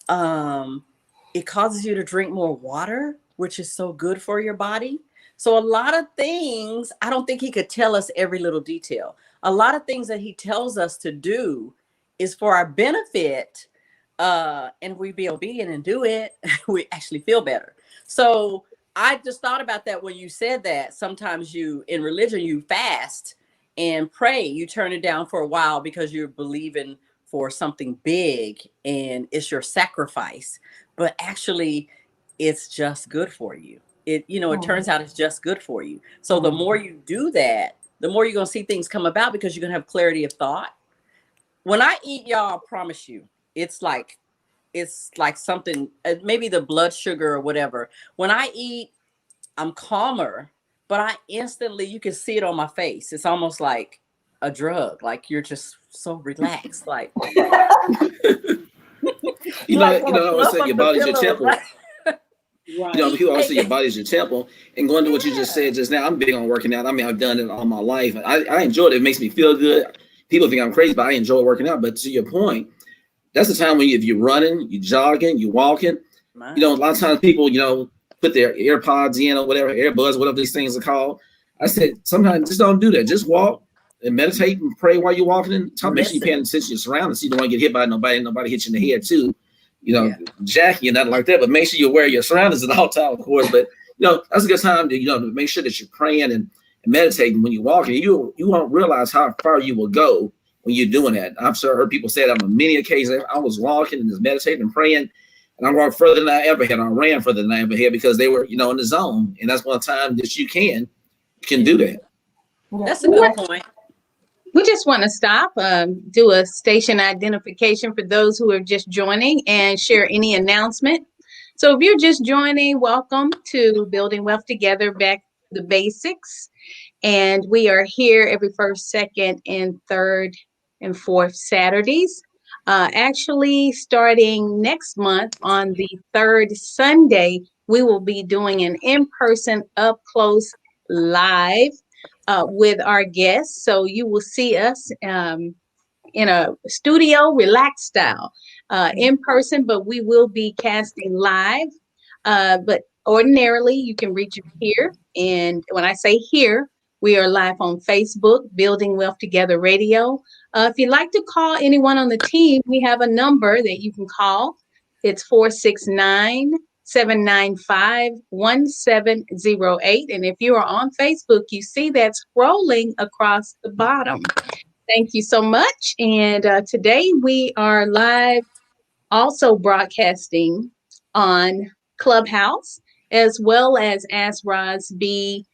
[SPEAKER 5] It causes you to drink more water, which is so good for your body. So a lot of things, I don't think he could tell us every little detail. A lot of things that he tells us to do is for our benefit. And we be obedient and do it, we actually feel better. So I just thought about that when you said that. Sometimes in religion, you fast and pray. You turn it down for a while because you're believing for something big and it's your sacrifice. But actually, it's just good for you. It turns out it's just good for you. So the more you do that, the more you're going to see things come about because you're going to have clarity of thought. When I eat, y'all, I promise you, it's like something, maybe the blood sugar or whatever. When I eat, I'm calmer, but you can see it on my face. It's almost like a drug. Like you're just so relaxed. Like,
[SPEAKER 4] I always say your body's your temple.
[SPEAKER 3] Right.
[SPEAKER 4] People always say your body's your temple. And going to what you just said just now, I'm big on working out. I mean, I've done it all my life. I enjoy it. It makes me feel good. People think I'm crazy, but I enjoy working out. But to your point, that's the time when if you're running, you're jogging, you're walking. A lot of times people, put their AirPods in or whatever, earbuds, whatever these things are called. I said, sometimes just don't do that. Just walk and meditate and pray while you're walking. And make sure you're paying attention to your surroundings. You don't want to get hit by nobody hits you in the head too. Jackie and nothing like that. But make sure you're aware of your surroundings at all times, of course. But that's a good time to to make sure that you're praying and meditating when you're walking. You won't realize how far you will go when you're doing that. I've heard people say that on many occasions. I was walking and just meditating and praying, and I walked further than I ever had. I ran further than I ever had because they were, in the zone. And that's one time that you can do that.
[SPEAKER 5] That's a good point.
[SPEAKER 1] We just want to stop, do a station identification for those who are just joining and share any announcement. So if you're just joining, welcome to Building Wealth Together, back to the basics. And we are here every first, second, and third and fourth Saturdays. Actually, starting next month on the third Sunday, we will be doing an in-person, up-close, live with our guests. So you will see us in a studio, relaxed style, in person, but we will be casting live. But ordinarily, you can reach us here. And when I say here, we are live on Facebook, Building Wealth Together Radio. If you'd like to call anyone on the team, we have a number that you can call. It's 469 795-1708. And if you are on Facebook, you see that scrolling across the bottom. Thank you so much. And today we are live, also broadcasting on Clubhouse, as well as Ask Roz B,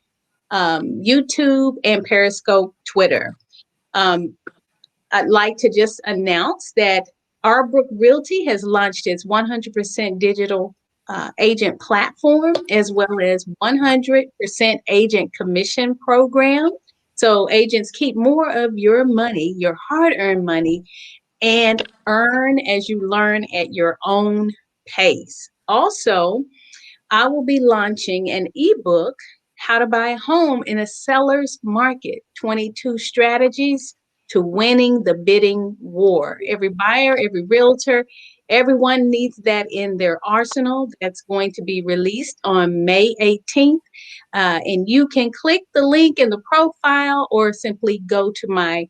[SPEAKER 1] YouTube, and Periscope Twitter. Um, I'd like to just announce that Arbrook Realty has launched its 100% digital agent platform, as well as 100% agent commission program. So agents keep more of your money, your hard-earned money, and earn as you learn at your own pace. Also, I will be launching an ebook, How to Buy a Home in a Seller's Market, 22 Strategies to Winning the Bidding War. Every buyer, every realtor, everyone needs that in their arsenal. That's going to be released on May 18th. And you can click the link in the profile or simply go to my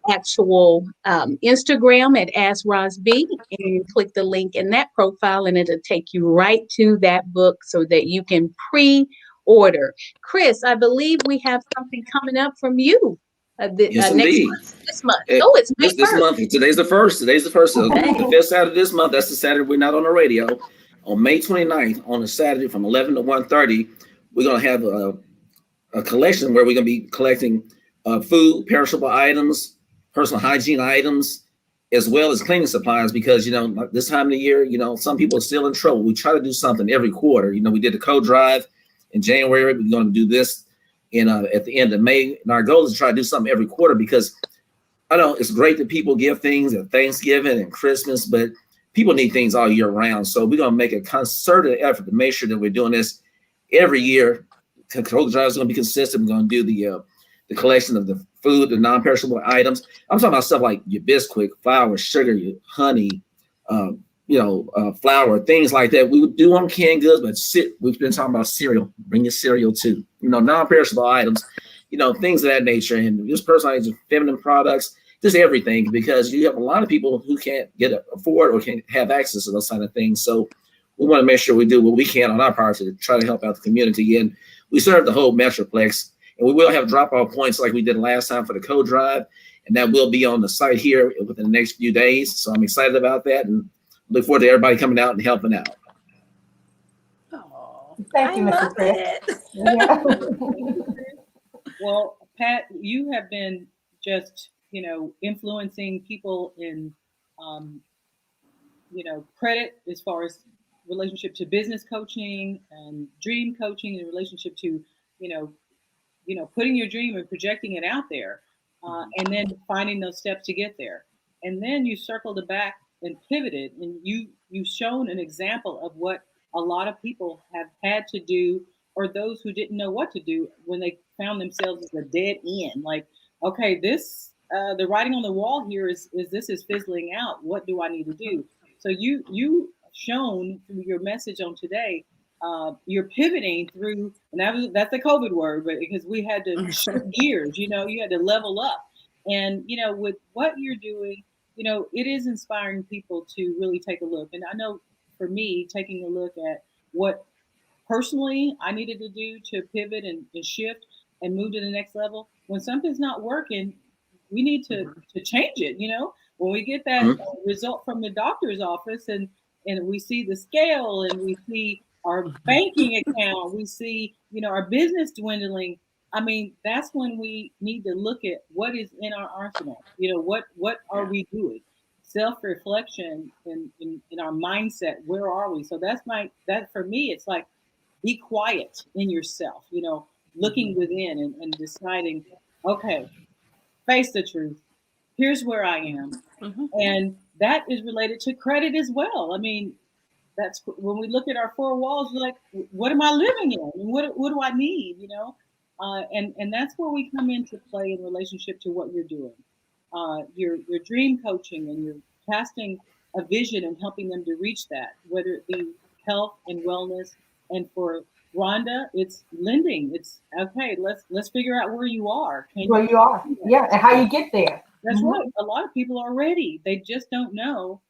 [SPEAKER 1] actual Instagram at AskRozB and click the link in that profile, and it'll take you right to that book so that you can pre-order. Chris, I believe we have something coming up from you
[SPEAKER 4] Yes,
[SPEAKER 1] next
[SPEAKER 4] indeed.
[SPEAKER 1] month. This month. Oh, it's May
[SPEAKER 4] This
[SPEAKER 1] 1st.
[SPEAKER 4] month. Today's the first. Today's the first. So
[SPEAKER 1] Okay.
[SPEAKER 4] the fifth Saturday this month. That's the Saturday we're not on the radio. On May 29th, on a Saturday from 11 to 1:30, we're gonna have a collection where we're gonna be collecting food, perishable items, personal hygiene items, as well as cleaning supplies. Because this time of the year, some people are still in trouble. We try to do something every quarter. We did the code drive in January. We're going to do this at the end of May, and our goal is to try to do something every quarter, because I know it's great that people give things at Thanksgiving and Christmas, but people need things all year round. So we're going to make a concerted effort to make sure that we're doing this every year. The code drive is going to be consistent. We're going to do the collection of the food, the non-perishable items. I'm talking about stuff like your Bisquick, flour, sugar, your honey, flour, things like that. We would do on canned goods, but we've been talking about cereal. Bring your cereal too. Non-perishable items, things of that nature, and just personalized feminine products, just everything, because you have a lot of people who can't afford or can't have access to those kind of things. So we want to make sure we do what we can on our part to try to help out the community. And we serve the whole Metroplex, and we will have drop-off points like we did last time for the code drive, and that will be on the site here within the next few days. So I'm excited about that, and look forward to everybody coming out and helping out.
[SPEAKER 5] Oh,
[SPEAKER 2] Thank you, Mr. Chris. Yeah.
[SPEAKER 3] Well, Pat, you have been just, influencing people in, credit, as far as relationship to business coaching and dream coaching, in relationship to, putting your dream and projecting it out there, and then finding those steps to get there. And then you circled it back and pivoted, and you've shown an example of what a lot of people have had to do, or those who didn't know what to do when they found themselves at a dead end. Like, okay, this the writing on the wall here is this is fizzling out. What do I need to do? So you shown through your message on today, you're pivoting through, and that's the COVID word, but because we had to shift gears, you had to level up, and with what you're doing, it is inspiring people to really take a look. And I know for me, taking a look at what personally I needed to do to pivot and shift and move to the next level. When something's not working, we need to change it. When we get that result from the doctor's office, and we see the scale, and we see our banking account, we see our business dwindling. I mean, that's when we need to look at what is in our arsenal. What are we doing? Self-reflection in our mindset. Where are we? So that for me, it's like, be quiet in yourself, looking within and deciding, okay, face the truth. Here's where I am.
[SPEAKER 5] Mhm.
[SPEAKER 3] And that is related to credit as well. I mean, that's when we look at our four walls, we're like, what am I living in? And what do I need? And that's where we come into play in relationship to what you're doing. Your dream coaching, and you're casting a vision and helping them to reach that, whether it be health and wellness. And for Rhonda, it's lending. It's okay. Let's figure out where you are.
[SPEAKER 2] Where you are, yeah, and how you get there.
[SPEAKER 3] That's right. A lot of people are ready. They just don't know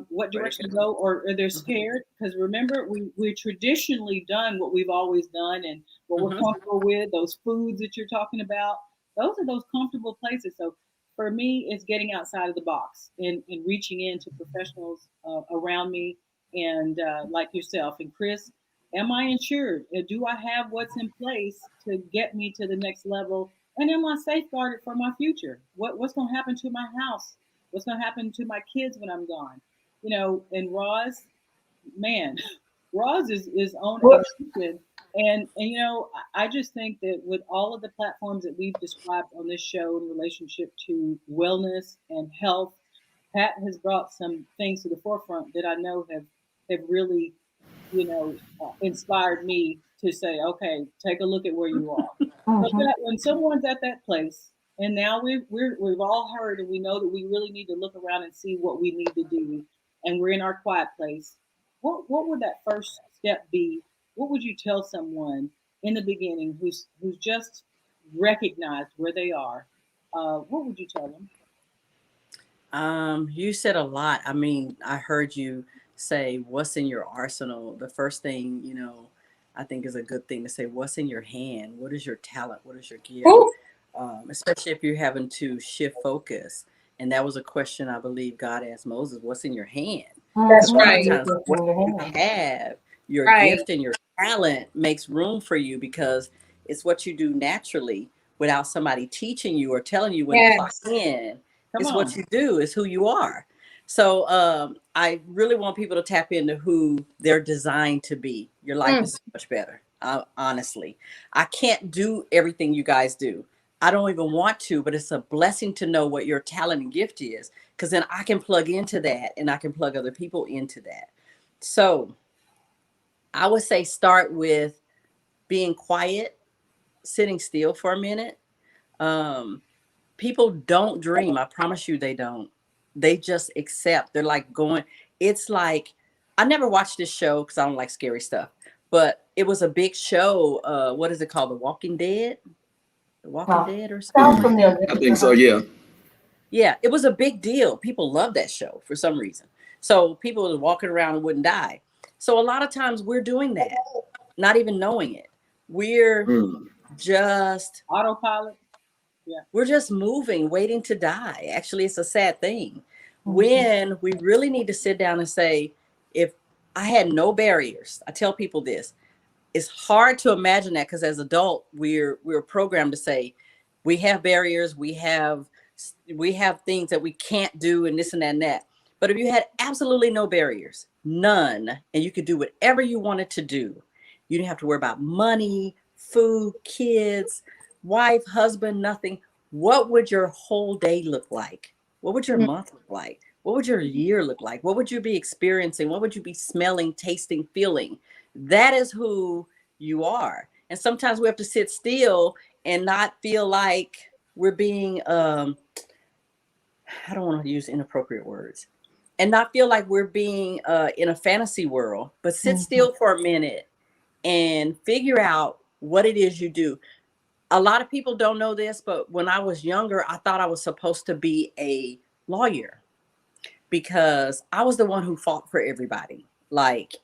[SPEAKER 3] what direction to go, or they're scared. Because remember, we're traditionally done what we've always done and what we're comfortable with. Those foods that you're talking about, those are those comfortable places. So for me, it's getting outside of the box and reaching into professionals around me and like yourself and Chris. Am I insured? Do I have what's in place to get me to the next level? And am I safeguarded for my future? What's going to happen to my house? What's going to happen to my kids when I'm gone? And Roz, man, Roz is on a mission. And I just think that with all of the platforms that we've described on this show in relationship to wellness and health, Pat has brought some things to the forefront that I know have really, inspired me to say, okay, take a look at where you are. So when someone's at that place, and now we've all heard and we know that we really need to look around and see what we need to do, and we're in our quiet place, what would that first step be? What would you tell someone in the beginning who's just recognized where they are? What would you tell them?
[SPEAKER 5] You said a lot. I mean, I heard you say, what's in your arsenal? The first thing, I think is a good thing to say, what's in your hand? What is your talent? What is your gift? Especially if you're having to shift focus. And that was a question I believe God asked Moses, what's in your hand?
[SPEAKER 1] That's
[SPEAKER 5] A lot
[SPEAKER 1] right.
[SPEAKER 5] of times what you have, your
[SPEAKER 1] Right.
[SPEAKER 5] gift and your talent makes room for you because it's what you do naturally without somebody teaching you or telling you when to clock
[SPEAKER 1] Yes.
[SPEAKER 5] in.
[SPEAKER 3] Come
[SPEAKER 5] It's
[SPEAKER 3] on.
[SPEAKER 5] what you do, it's who you are. So I really want people to tap into who they're designed to be. Your life is so much better. Honestly, I can't do everything you guys do. I don't even want to, but it's a blessing to know what your talent and gift is, because then I can plug into that and I can plug other people into that. So I would say start with being quiet, sitting still for a minute. Um, People don't dream. I promise you they don't. They just accept. They're like going, it's like, I never watched this show because I don't like scary stuff, but it was a big show. What is it called? The Walking Dead? The Walking Dead or
[SPEAKER 2] Sounds
[SPEAKER 5] something?
[SPEAKER 2] familiar.
[SPEAKER 4] I think so. Yeah.
[SPEAKER 5] Yeah, it was a big deal. People love that show for some reason. So people were walking around and wouldn't die. So a lot of times we're doing that, not even knowing it. We're
[SPEAKER 4] Mm.
[SPEAKER 5] just
[SPEAKER 3] Autopilot. Yeah.
[SPEAKER 5] we're just moving, waiting to die. Actually, it's a sad thing. When we really need to sit down and say, if I had no barriers, I tell people this, it's hard to imagine that because as adult, we're programmed to say we have barriers, we have things that we can't do and this and that and that. But if you had absolutely no barriers, none, and you could do whatever you wanted to do, you didn't have to worry about money, food, kids, wife, husband, nothing. What would your whole day look like? What would your month look like? What would your year look like? What would you be experiencing? What would you be smelling, tasting, feeling? That is who you are. And sometimes we have to sit still and not feel like we're being I don't want to use inappropriate words, and not feel like we're being in a fantasy world, but sit still for a minute and figure out what it is you do. A lot of people don't know this, but when I was younger, I thought I was supposed to be a lawyer because I was the one who fought for everybody. Like,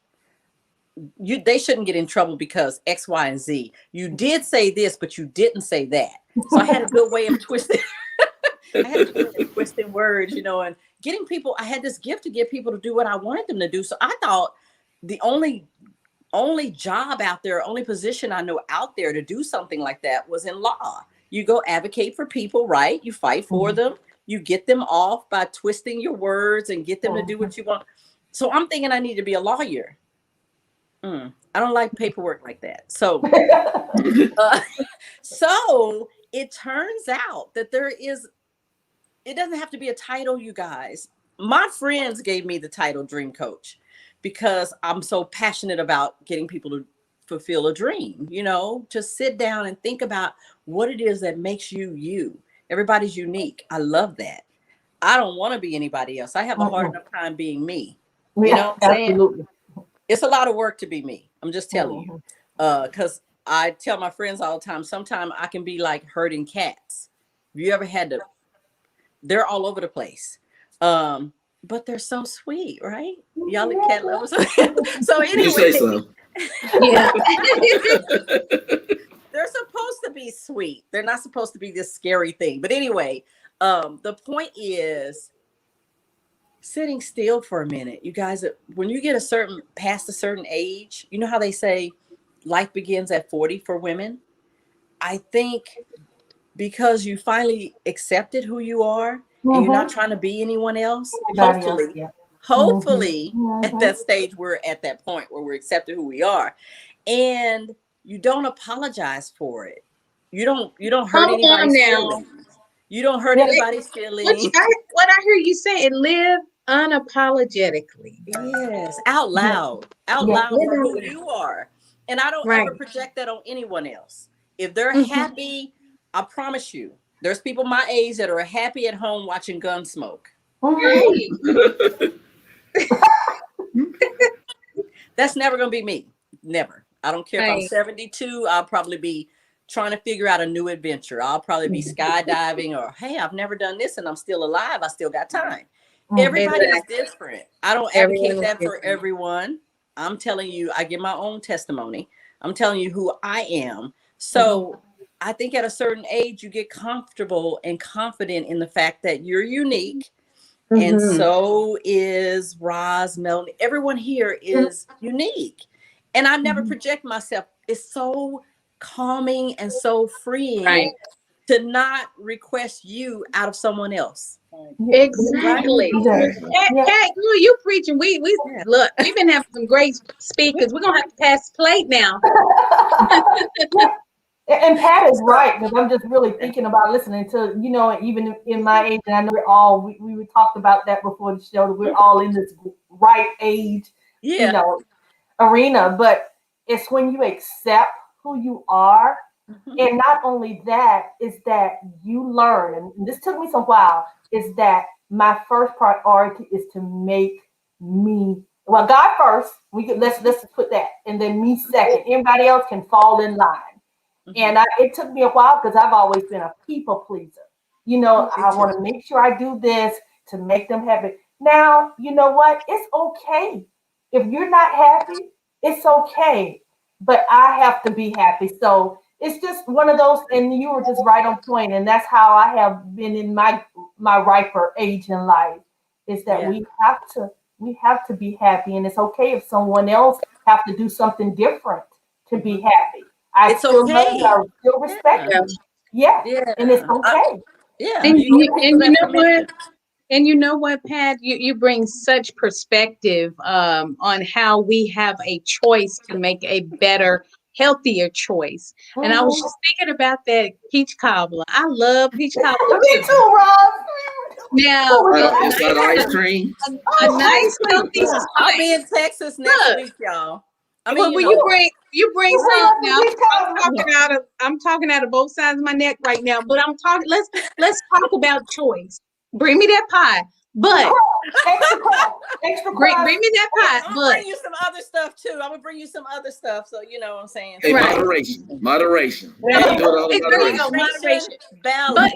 [SPEAKER 5] they shouldn't get in trouble because X, Y, and Z. You did say this, but you didn't say that. So I had a good way of twisting. I had a good way of twisting words, and getting people. I had this gift to get people to do what I wanted them to do. So I thought the only job out there, only position I know out there to do something like that was in law. You go advocate for people, right? You fight for them. You get them off by twisting your words and get them to do what you want. So I'm thinking I need to be a lawyer. I don't like paperwork like that. So, so it turns out that it doesn't have to be a title, you guys. My friends gave me the title Dream Coach because I'm so passionate about getting people to fulfill a dream, just sit down and think about what it is that makes you you. Everybody's unique. I love that. I don't want to be anybody else. I have a hard enough time being me. You know what I'm saying?
[SPEAKER 2] Absolutely.
[SPEAKER 5] It's a lot of work to be me. I'm just telling you. Because I tell my friends all the time, sometimes I can be like herding cats. Have you ever had to? They're all over the place. but they're so sweet, right? Y'all cat lovers. So
[SPEAKER 4] You say
[SPEAKER 5] anyway,
[SPEAKER 4] so.
[SPEAKER 1] Yeah.
[SPEAKER 5] they're supposed to be sweet. They're not supposed to be this scary thing. But anyway, the point is sitting still for a minute. You guys, when you get past a certain age, you know how they say life begins at 40 for women? I think because you finally accepted who you are and you're not trying to be anyone else,
[SPEAKER 2] Everybody else,
[SPEAKER 5] hopefully,
[SPEAKER 2] yeah.
[SPEAKER 5] hopefully at
[SPEAKER 2] Mhm.
[SPEAKER 5] that stage, we're at that point where we're accepted who we are. And you don't apologize for it. You don't hurt
[SPEAKER 1] Come on
[SPEAKER 5] anybody's
[SPEAKER 1] now.
[SPEAKER 5] feelings. You don't hurt
[SPEAKER 2] Yeah.
[SPEAKER 5] anybody's feelings.
[SPEAKER 1] What I hear you saying, live unapologetically.
[SPEAKER 5] Yes, out
[SPEAKER 2] Yeah.
[SPEAKER 5] loud, out
[SPEAKER 2] Yeah.
[SPEAKER 5] loud for who you are. And I don't
[SPEAKER 1] Right.
[SPEAKER 5] ever project that on anyone else. If they're
[SPEAKER 1] Mhm.
[SPEAKER 5] happy, I promise you, there's people my age that are happy at home watching Gunsmoke.
[SPEAKER 1] Right.
[SPEAKER 5] That's never going to be me. Never. I don't care if I'm
[SPEAKER 1] Right.
[SPEAKER 5] 72, I'll probably be trying to figure out a new adventure. I'll probably be skydiving or, hey, I've never done this and I'm still alive. I still got time. Everybody is
[SPEAKER 1] Exactly.
[SPEAKER 5] different. I don't
[SPEAKER 1] Everyone
[SPEAKER 5] advocate
[SPEAKER 1] is
[SPEAKER 5] that for
[SPEAKER 1] different.
[SPEAKER 5] everyone. I'm telling you, I give my own testimony. I'm telling you who I am. So I think at a certain age, you get comfortable and confident in the fact that you're unique. And
[SPEAKER 1] Mhm.
[SPEAKER 5] so is Roz, Melanie. Everyone here is unique. And I never project myself. It's so calming and so freeing
[SPEAKER 1] Right.
[SPEAKER 5] to not request you out of someone else.
[SPEAKER 1] Exactly.
[SPEAKER 2] Yeah.
[SPEAKER 1] Cat, you preaching. We
[SPEAKER 5] Yeah.
[SPEAKER 1] look, we've been having some great speakers. We're gonna have to pass the plate now.
[SPEAKER 2] And Pat is right, because I'm just really thinking about listening to, even in my age, and I know we talked about that before the show, that we're all in this right age,
[SPEAKER 5] Yeah.
[SPEAKER 2] arena. But it's when you accept who you are,
[SPEAKER 5] Mhm.
[SPEAKER 2] and not only that, is that you learn, and this took me some while, is that my first priority is to make me, well, God first. Let's put that, and then me second. Everybody else can fall in line. And it took me a while because I've always been a people pleaser. I want to make sure I do this to make them happy. Now, you know what? It's okay. If you're not happy, it's okay. But I have to be happy. So it's just one of those, and you were just right on point. And that's how I have been in my riper age in life, is that
[SPEAKER 5] Yeah.
[SPEAKER 2] we have to be happy. And it's okay if someone else have to do something different to be happy. I
[SPEAKER 5] It's
[SPEAKER 2] still love
[SPEAKER 5] okay.
[SPEAKER 2] you. I still respect
[SPEAKER 5] Yeah.
[SPEAKER 2] you. Yeah.
[SPEAKER 5] Yeah.
[SPEAKER 2] And it's okay.
[SPEAKER 5] Yeah.
[SPEAKER 1] And
[SPEAKER 5] You
[SPEAKER 1] you,
[SPEAKER 5] ask for
[SPEAKER 1] and you
[SPEAKER 5] that
[SPEAKER 1] know what?
[SPEAKER 5] permission.
[SPEAKER 1] And you know what, Pat? You bring such perspective on how we have a choice to make a better, healthier choice. And I was
[SPEAKER 2] Mhm.
[SPEAKER 1] just thinking about that peach cobbler. I love peach cobbler
[SPEAKER 2] Me
[SPEAKER 1] too.
[SPEAKER 2] too, Rob.
[SPEAKER 1] Now,
[SPEAKER 4] Inside ice cream.
[SPEAKER 1] a
[SPEAKER 2] Oh, ice
[SPEAKER 1] nice
[SPEAKER 2] cream.
[SPEAKER 1] healthy
[SPEAKER 2] Yeah.
[SPEAKER 5] I'll be
[SPEAKER 1] spice.
[SPEAKER 5] in Texas next
[SPEAKER 1] Look,
[SPEAKER 5] week, y'all. I
[SPEAKER 1] well,
[SPEAKER 5] mean,
[SPEAKER 1] will you bring
[SPEAKER 2] You bring
[SPEAKER 1] some
[SPEAKER 2] us some
[SPEAKER 1] now?
[SPEAKER 2] peach cobbler.
[SPEAKER 1] I'm talking out of both sides of my neck right now, but I'm talking let's talk about choice. Bring me that pie. But
[SPEAKER 2] Extra crust. Extra
[SPEAKER 1] bring
[SPEAKER 2] crust.
[SPEAKER 1] me that pie.
[SPEAKER 5] I'm gonna
[SPEAKER 1] But
[SPEAKER 5] bring you some other stuff too. I'm gonna bring you some other stuff, so you know what I'm saying.
[SPEAKER 4] Hey,
[SPEAKER 1] right.
[SPEAKER 4] moderation. You
[SPEAKER 1] Right.
[SPEAKER 4] do it all in
[SPEAKER 1] There you go,
[SPEAKER 4] moderation.
[SPEAKER 1] moderation. But
[SPEAKER 5] Balance.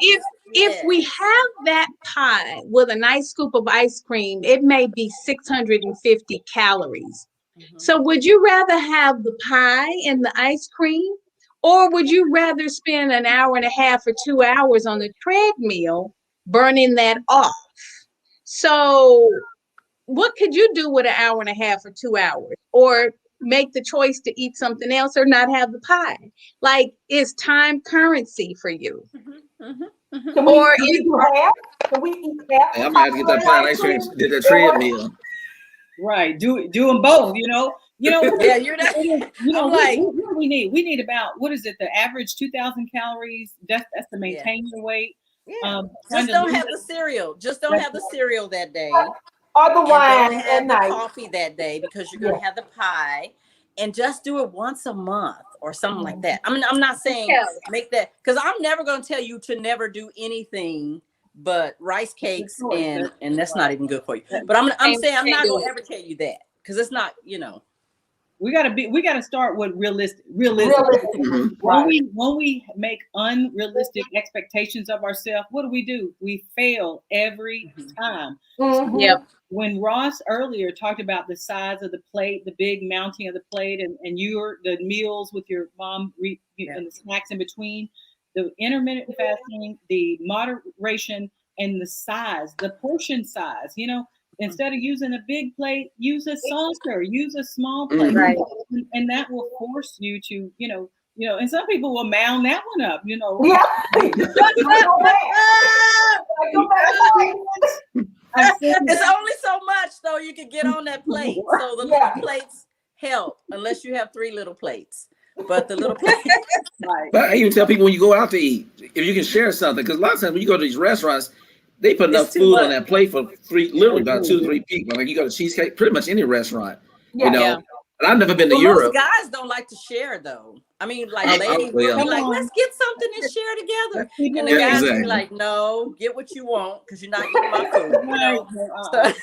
[SPEAKER 1] if we have that pie with a nice scoop of ice cream, it may be 650 calories. So would you rather have the pie and the ice cream, or would you rather spend an hour and a half or 2 hours on the treadmill burning that off? So what could you do with an hour and a half or 2 hours? Or make the choice to eat something else or not have the pie? Like, is time currency for you?
[SPEAKER 2] Can
[SPEAKER 1] Or
[SPEAKER 2] we do half? Can we eat half
[SPEAKER 4] Hey,
[SPEAKER 2] the
[SPEAKER 4] I'm gonna have to get
[SPEAKER 2] chocolate
[SPEAKER 4] that pie and
[SPEAKER 2] ice
[SPEAKER 4] ice cream.
[SPEAKER 2] cream?
[SPEAKER 4] Did that treadmill.
[SPEAKER 3] Right. Do them both, you know.
[SPEAKER 5] Yeah, you're not. I'm like,
[SPEAKER 3] what do we need? We need about, what is it, the average 2,000 calories. That's to maintain your weight.
[SPEAKER 5] yeah.
[SPEAKER 3] Trying
[SPEAKER 5] Just
[SPEAKER 3] to
[SPEAKER 5] don't
[SPEAKER 3] lose
[SPEAKER 5] have the cereal. Just don't have the cereal that day.
[SPEAKER 2] Or the
[SPEAKER 5] And
[SPEAKER 2] wine
[SPEAKER 5] don't
[SPEAKER 2] at
[SPEAKER 5] have the
[SPEAKER 2] night.
[SPEAKER 5] coffee that day because you're
[SPEAKER 2] Yeah.
[SPEAKER 5] gonna have the pie. And just do it once a month or something like that. I mean, I'm not saying make that, because I'm never gonna tell you to never do anything but rice cakes, and that's not even good for you. But I'm saying I'm not gonna ever tell you that, because it's not,
[SPEAKER 3] we gotta start with realism.
[SPEAKER 2] Realistic. Right.
[SPEAKER 3] When we make unrealistic expectations of ourselves, what do? We fail every time.
[SPEAKER 2] Mhm.
[SPEAKER 1] Yep.
[SPEAKER 3] When Ross earlier talked about the size of the plate, the big mounting of the plate, and the meals with your mom and the snacks in between, the intermittent fasting, the moderation, and the size, the portion size. Instead of using a big plate, use a saucer, use a small plate,
[SPEAKER 1] Right.
[SPEAKER 3] and that will force you to, and some people will mound that one up.
[SPEAKER 2] Yeah. Go back. Go back.
[SPEAKER 3] I've seen
[SPEAKER 5] It's only so much though you can get on that plate. So the little plates help, unless you have 3 little plates. But the little plates,
[SPEAKER 3] right.
[SPEAKER 4] But I even tell people when you go out to eat, if you can share something, because a lot of times when you go to these restaurants, they put enough
[SPEAKER 5] It's too
[SPEAKER 4] food on
[SPEAKER 5] much.
[SPEAKER 4] that plate for literally about 2 to 3 people. Like you go to Cheesecake, pretty much any restaurant,
[SPEAKER 2] Yeah.
[SPEAKER 4] you know.
[SPEAKER 1] Yeah.
[SPEAKER 4] And I've never been to
[SPEAKER 5] Well,
[SPEAKER 4] Europe.
[SPEAKER 5] most guys don't like to share though. I mean, like ladies
[SPEAKER 4] well,
[SPEAKER 5] will be like,
[SPEAKER 3] Come on.
[SPEAKER 5] let's get something and share together.
[SPEAKER 3] Let's keep it
[SPEAKER 5] And the
[SPEAKER 3] real.
[SPEAKER 5] guys will be
[SPEAKER 4] exactly.
[SPEAKER 5] like, no, get what you want because you're not eating my food.
[SPEAKER 3] Right.
[SPEAKER 5] So,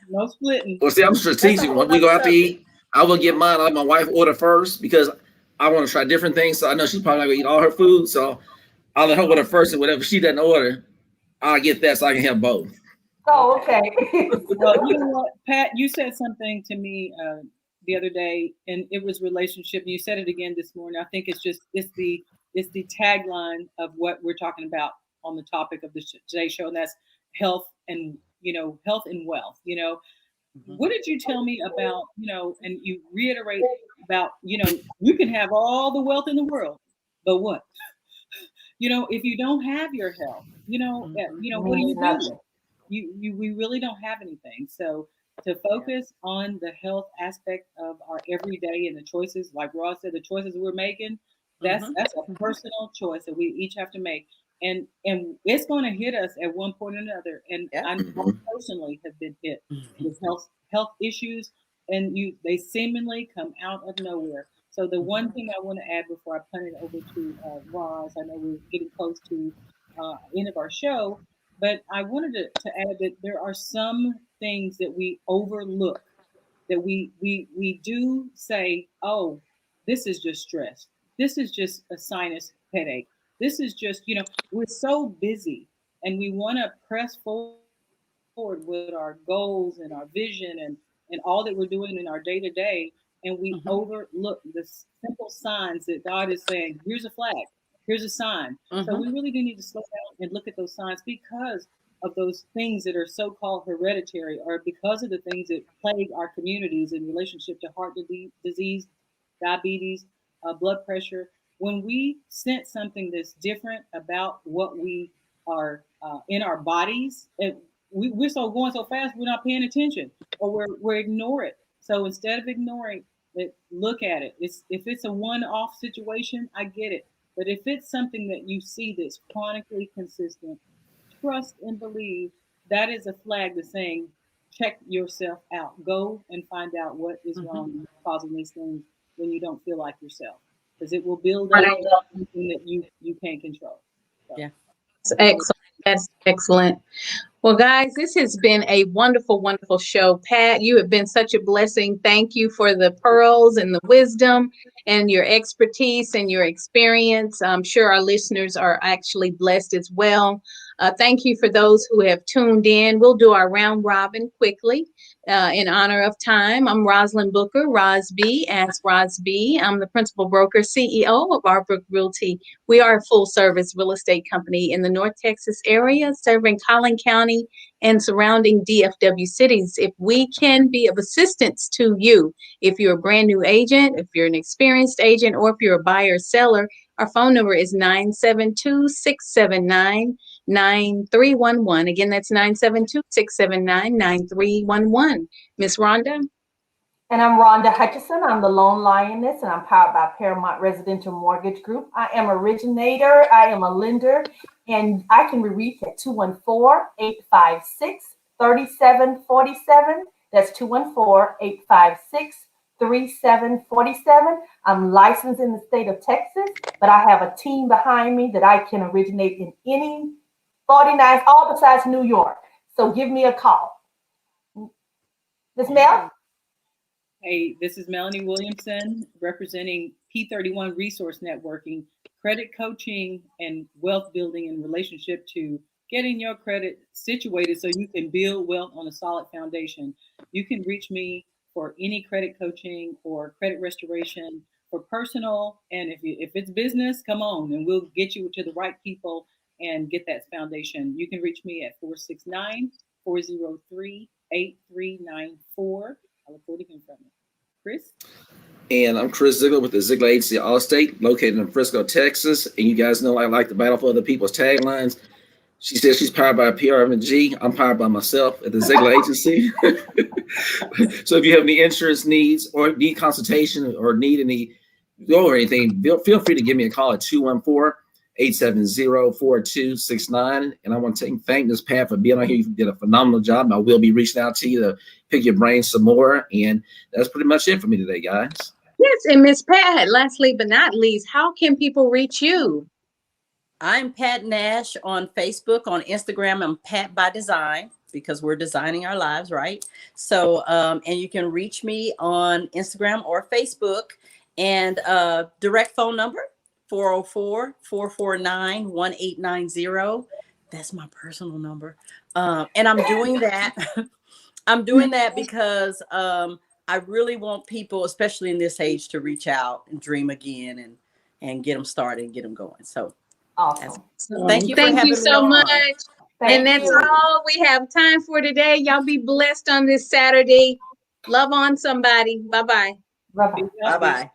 [SPEAKER 3] No splitting.
[SPEAKER 4] Well, see, I'm
[SPEAKER 5] that's
[SPEAKER 4] strategic.
[SPEAKER 5] a
[SPEAKER 4] When
[SPEAKER 5] whole
[SPEAKER 4] we go
[SPEAKER 5] other
[SPEAKER 4] out to
[SPEAKER 5] subject.
[SPEAKER 4] eat, I will get mine. I let my wife order first because I want to try different things. So I know she's probably not gonna eat all her food. So I'll let her order first, and whatever she doesn't order, I'll get that so I can have both.
[SPEAKER 2] Oh, okay.
[SPEAKER 3] Well, you know what, Pat, you said something to me the other day, and it was relationship. And you said it again this morning. I think it's the tagline of what we're talking about on the topic of today's show, and that's health and health and wealth. What did you tell me about and you reiterate about you can have all the wealth in the world, but what if you don't have your health, what do you do? We really don't have anything. So to focus on the health aspect of our everyday and the choices, like Ross said, the choices we're making, that's a personal choice that we each have to make. And it's going to hit us at one point or another. And I personally have been hit with health issues, and they seemingly come out of nowhere. So the one thing I want to add before I punt it over to Ross, I know we're getting close to end of our show, but I wanted to add that there are some things that we overlook, that we do say, oh, this is just stress. This is just a sinus headache. This is just, we're so busy and we want to press forward with our goals and our vision and all that we're doing in our day to day. And we overlook the simple signs that God is saying, here's a flag, here's a sign. So we really do need to slow down and look at those signs because of those things that are so-called hereditary, or because of the things that plague our communities in relationship to heart disease, diabetes, blood pressure. When we sense something that's different about what we are in our bodies, and we're going so fast, we're not paying attention, or we're ignoring it. So instead of ignoring it, look at it. If it's a one-off situation, I get it. But if it's something that you see that's chronically consistent, trust and believe that is a flag that's saying, check yourself out. Go and find out what is wrong causing these things when you don't feel like yourself, because it will build up something that you can't control. So.
[SPEAKER 5] Yeah.
[SPEAKER 1] That's excellent. That's excellent. Well, guys, this has been a wonderful, wonderful show. Pat, you have been such a blessing. Thank you for the pearls and the wisdom and your expertise and your experience. I'm sure our listeners are actually blessed as well. Thank you for those who have tuned in. We'll do our round robin quickly in honor of time. I'm Rosalind Booker, Roz B. Ask Roz B. I'm the principal broker, CEO of Arbrook Realty. We are a full service real estate company in the North Texas area, serving Collin County and surrounding DFW cities. If we can be of assistance to you, if you're a brand new agent, if you're an experienced agent, or if you're a buyer or seller, our phone number is 972-679-9311. Again, that's 972-679-9311. Miss Rhonda?
[SPEAKER 2] And I'm Rhonda Hutchison. I'm the Lone Lioness, and I'm powered by Paramount Residential Mortgage Group. I am an originator. I am a lender, and I can be reached at 214-856-3747. That's 214-856-3747. I'm licensed in the state of Texas, but I have a team behind me that I can originate in any 49, all besides New York. So give me a call. Ms. Mel?
[SPEAKER 3] Hey, this is Melanie Williamson representing P31 Resource Networking, credit coaching and wealth building in relationship to getting your credit situated so you can build wealth on a solid foundation. You can reach me for any credit coaching or credit restoration for personal. And if it's business, come on and we'll get you to the right people and get that foundation. You can reach me at 469-403-8394. I look forward to hearing from you. Chris?
[SPEAKER 4] And I'm Chris Ziegler with the Ziegler Agency Allstate, located in Frisco, Texas. And you guys know I like to battle for other people's taglines. She says she's powered by PRM&G. I'm powered by myself at the Ziegler Agency. So if you have any insurance needs or need consultation or need any or anything, feel free to give me a call at 214-870-4269. And I want to thank Ms. Pat for being on here. You did a phenomenal job. I will be reaching out to you to pick your brain some more. And that's pretty much it for me today, guys.
[SPEAKER 1] Yes, and Miss Pat, lastly but not least, how can people reach you?
[SPEAKER 5] I'm Pat Nash on Facebook. On Instagram, I'm Pat by Design, because we're designing our lives, right? So, and you can reach me on Instagram or Facebook, and direct phone number, 404-449-1890. That's my personal number. And I'm doing that. I'm doing that because I really want people, especially in this age, to reach out and dream again and get them started and get them going. So
[SPEAKER 2] Awesome.
[SPEAKER 5] thank you.
[SPEAKER 1] Thank you so much. And that's
[SPEAKER 2] you.
[SPEAKER 1] all we have time for today. Y'all be blessed on this Saturday. Love on somebody. Bye-bye.
[SPEAKER 2] Bye-bye.
[SPEAKER 5] Bye-bye.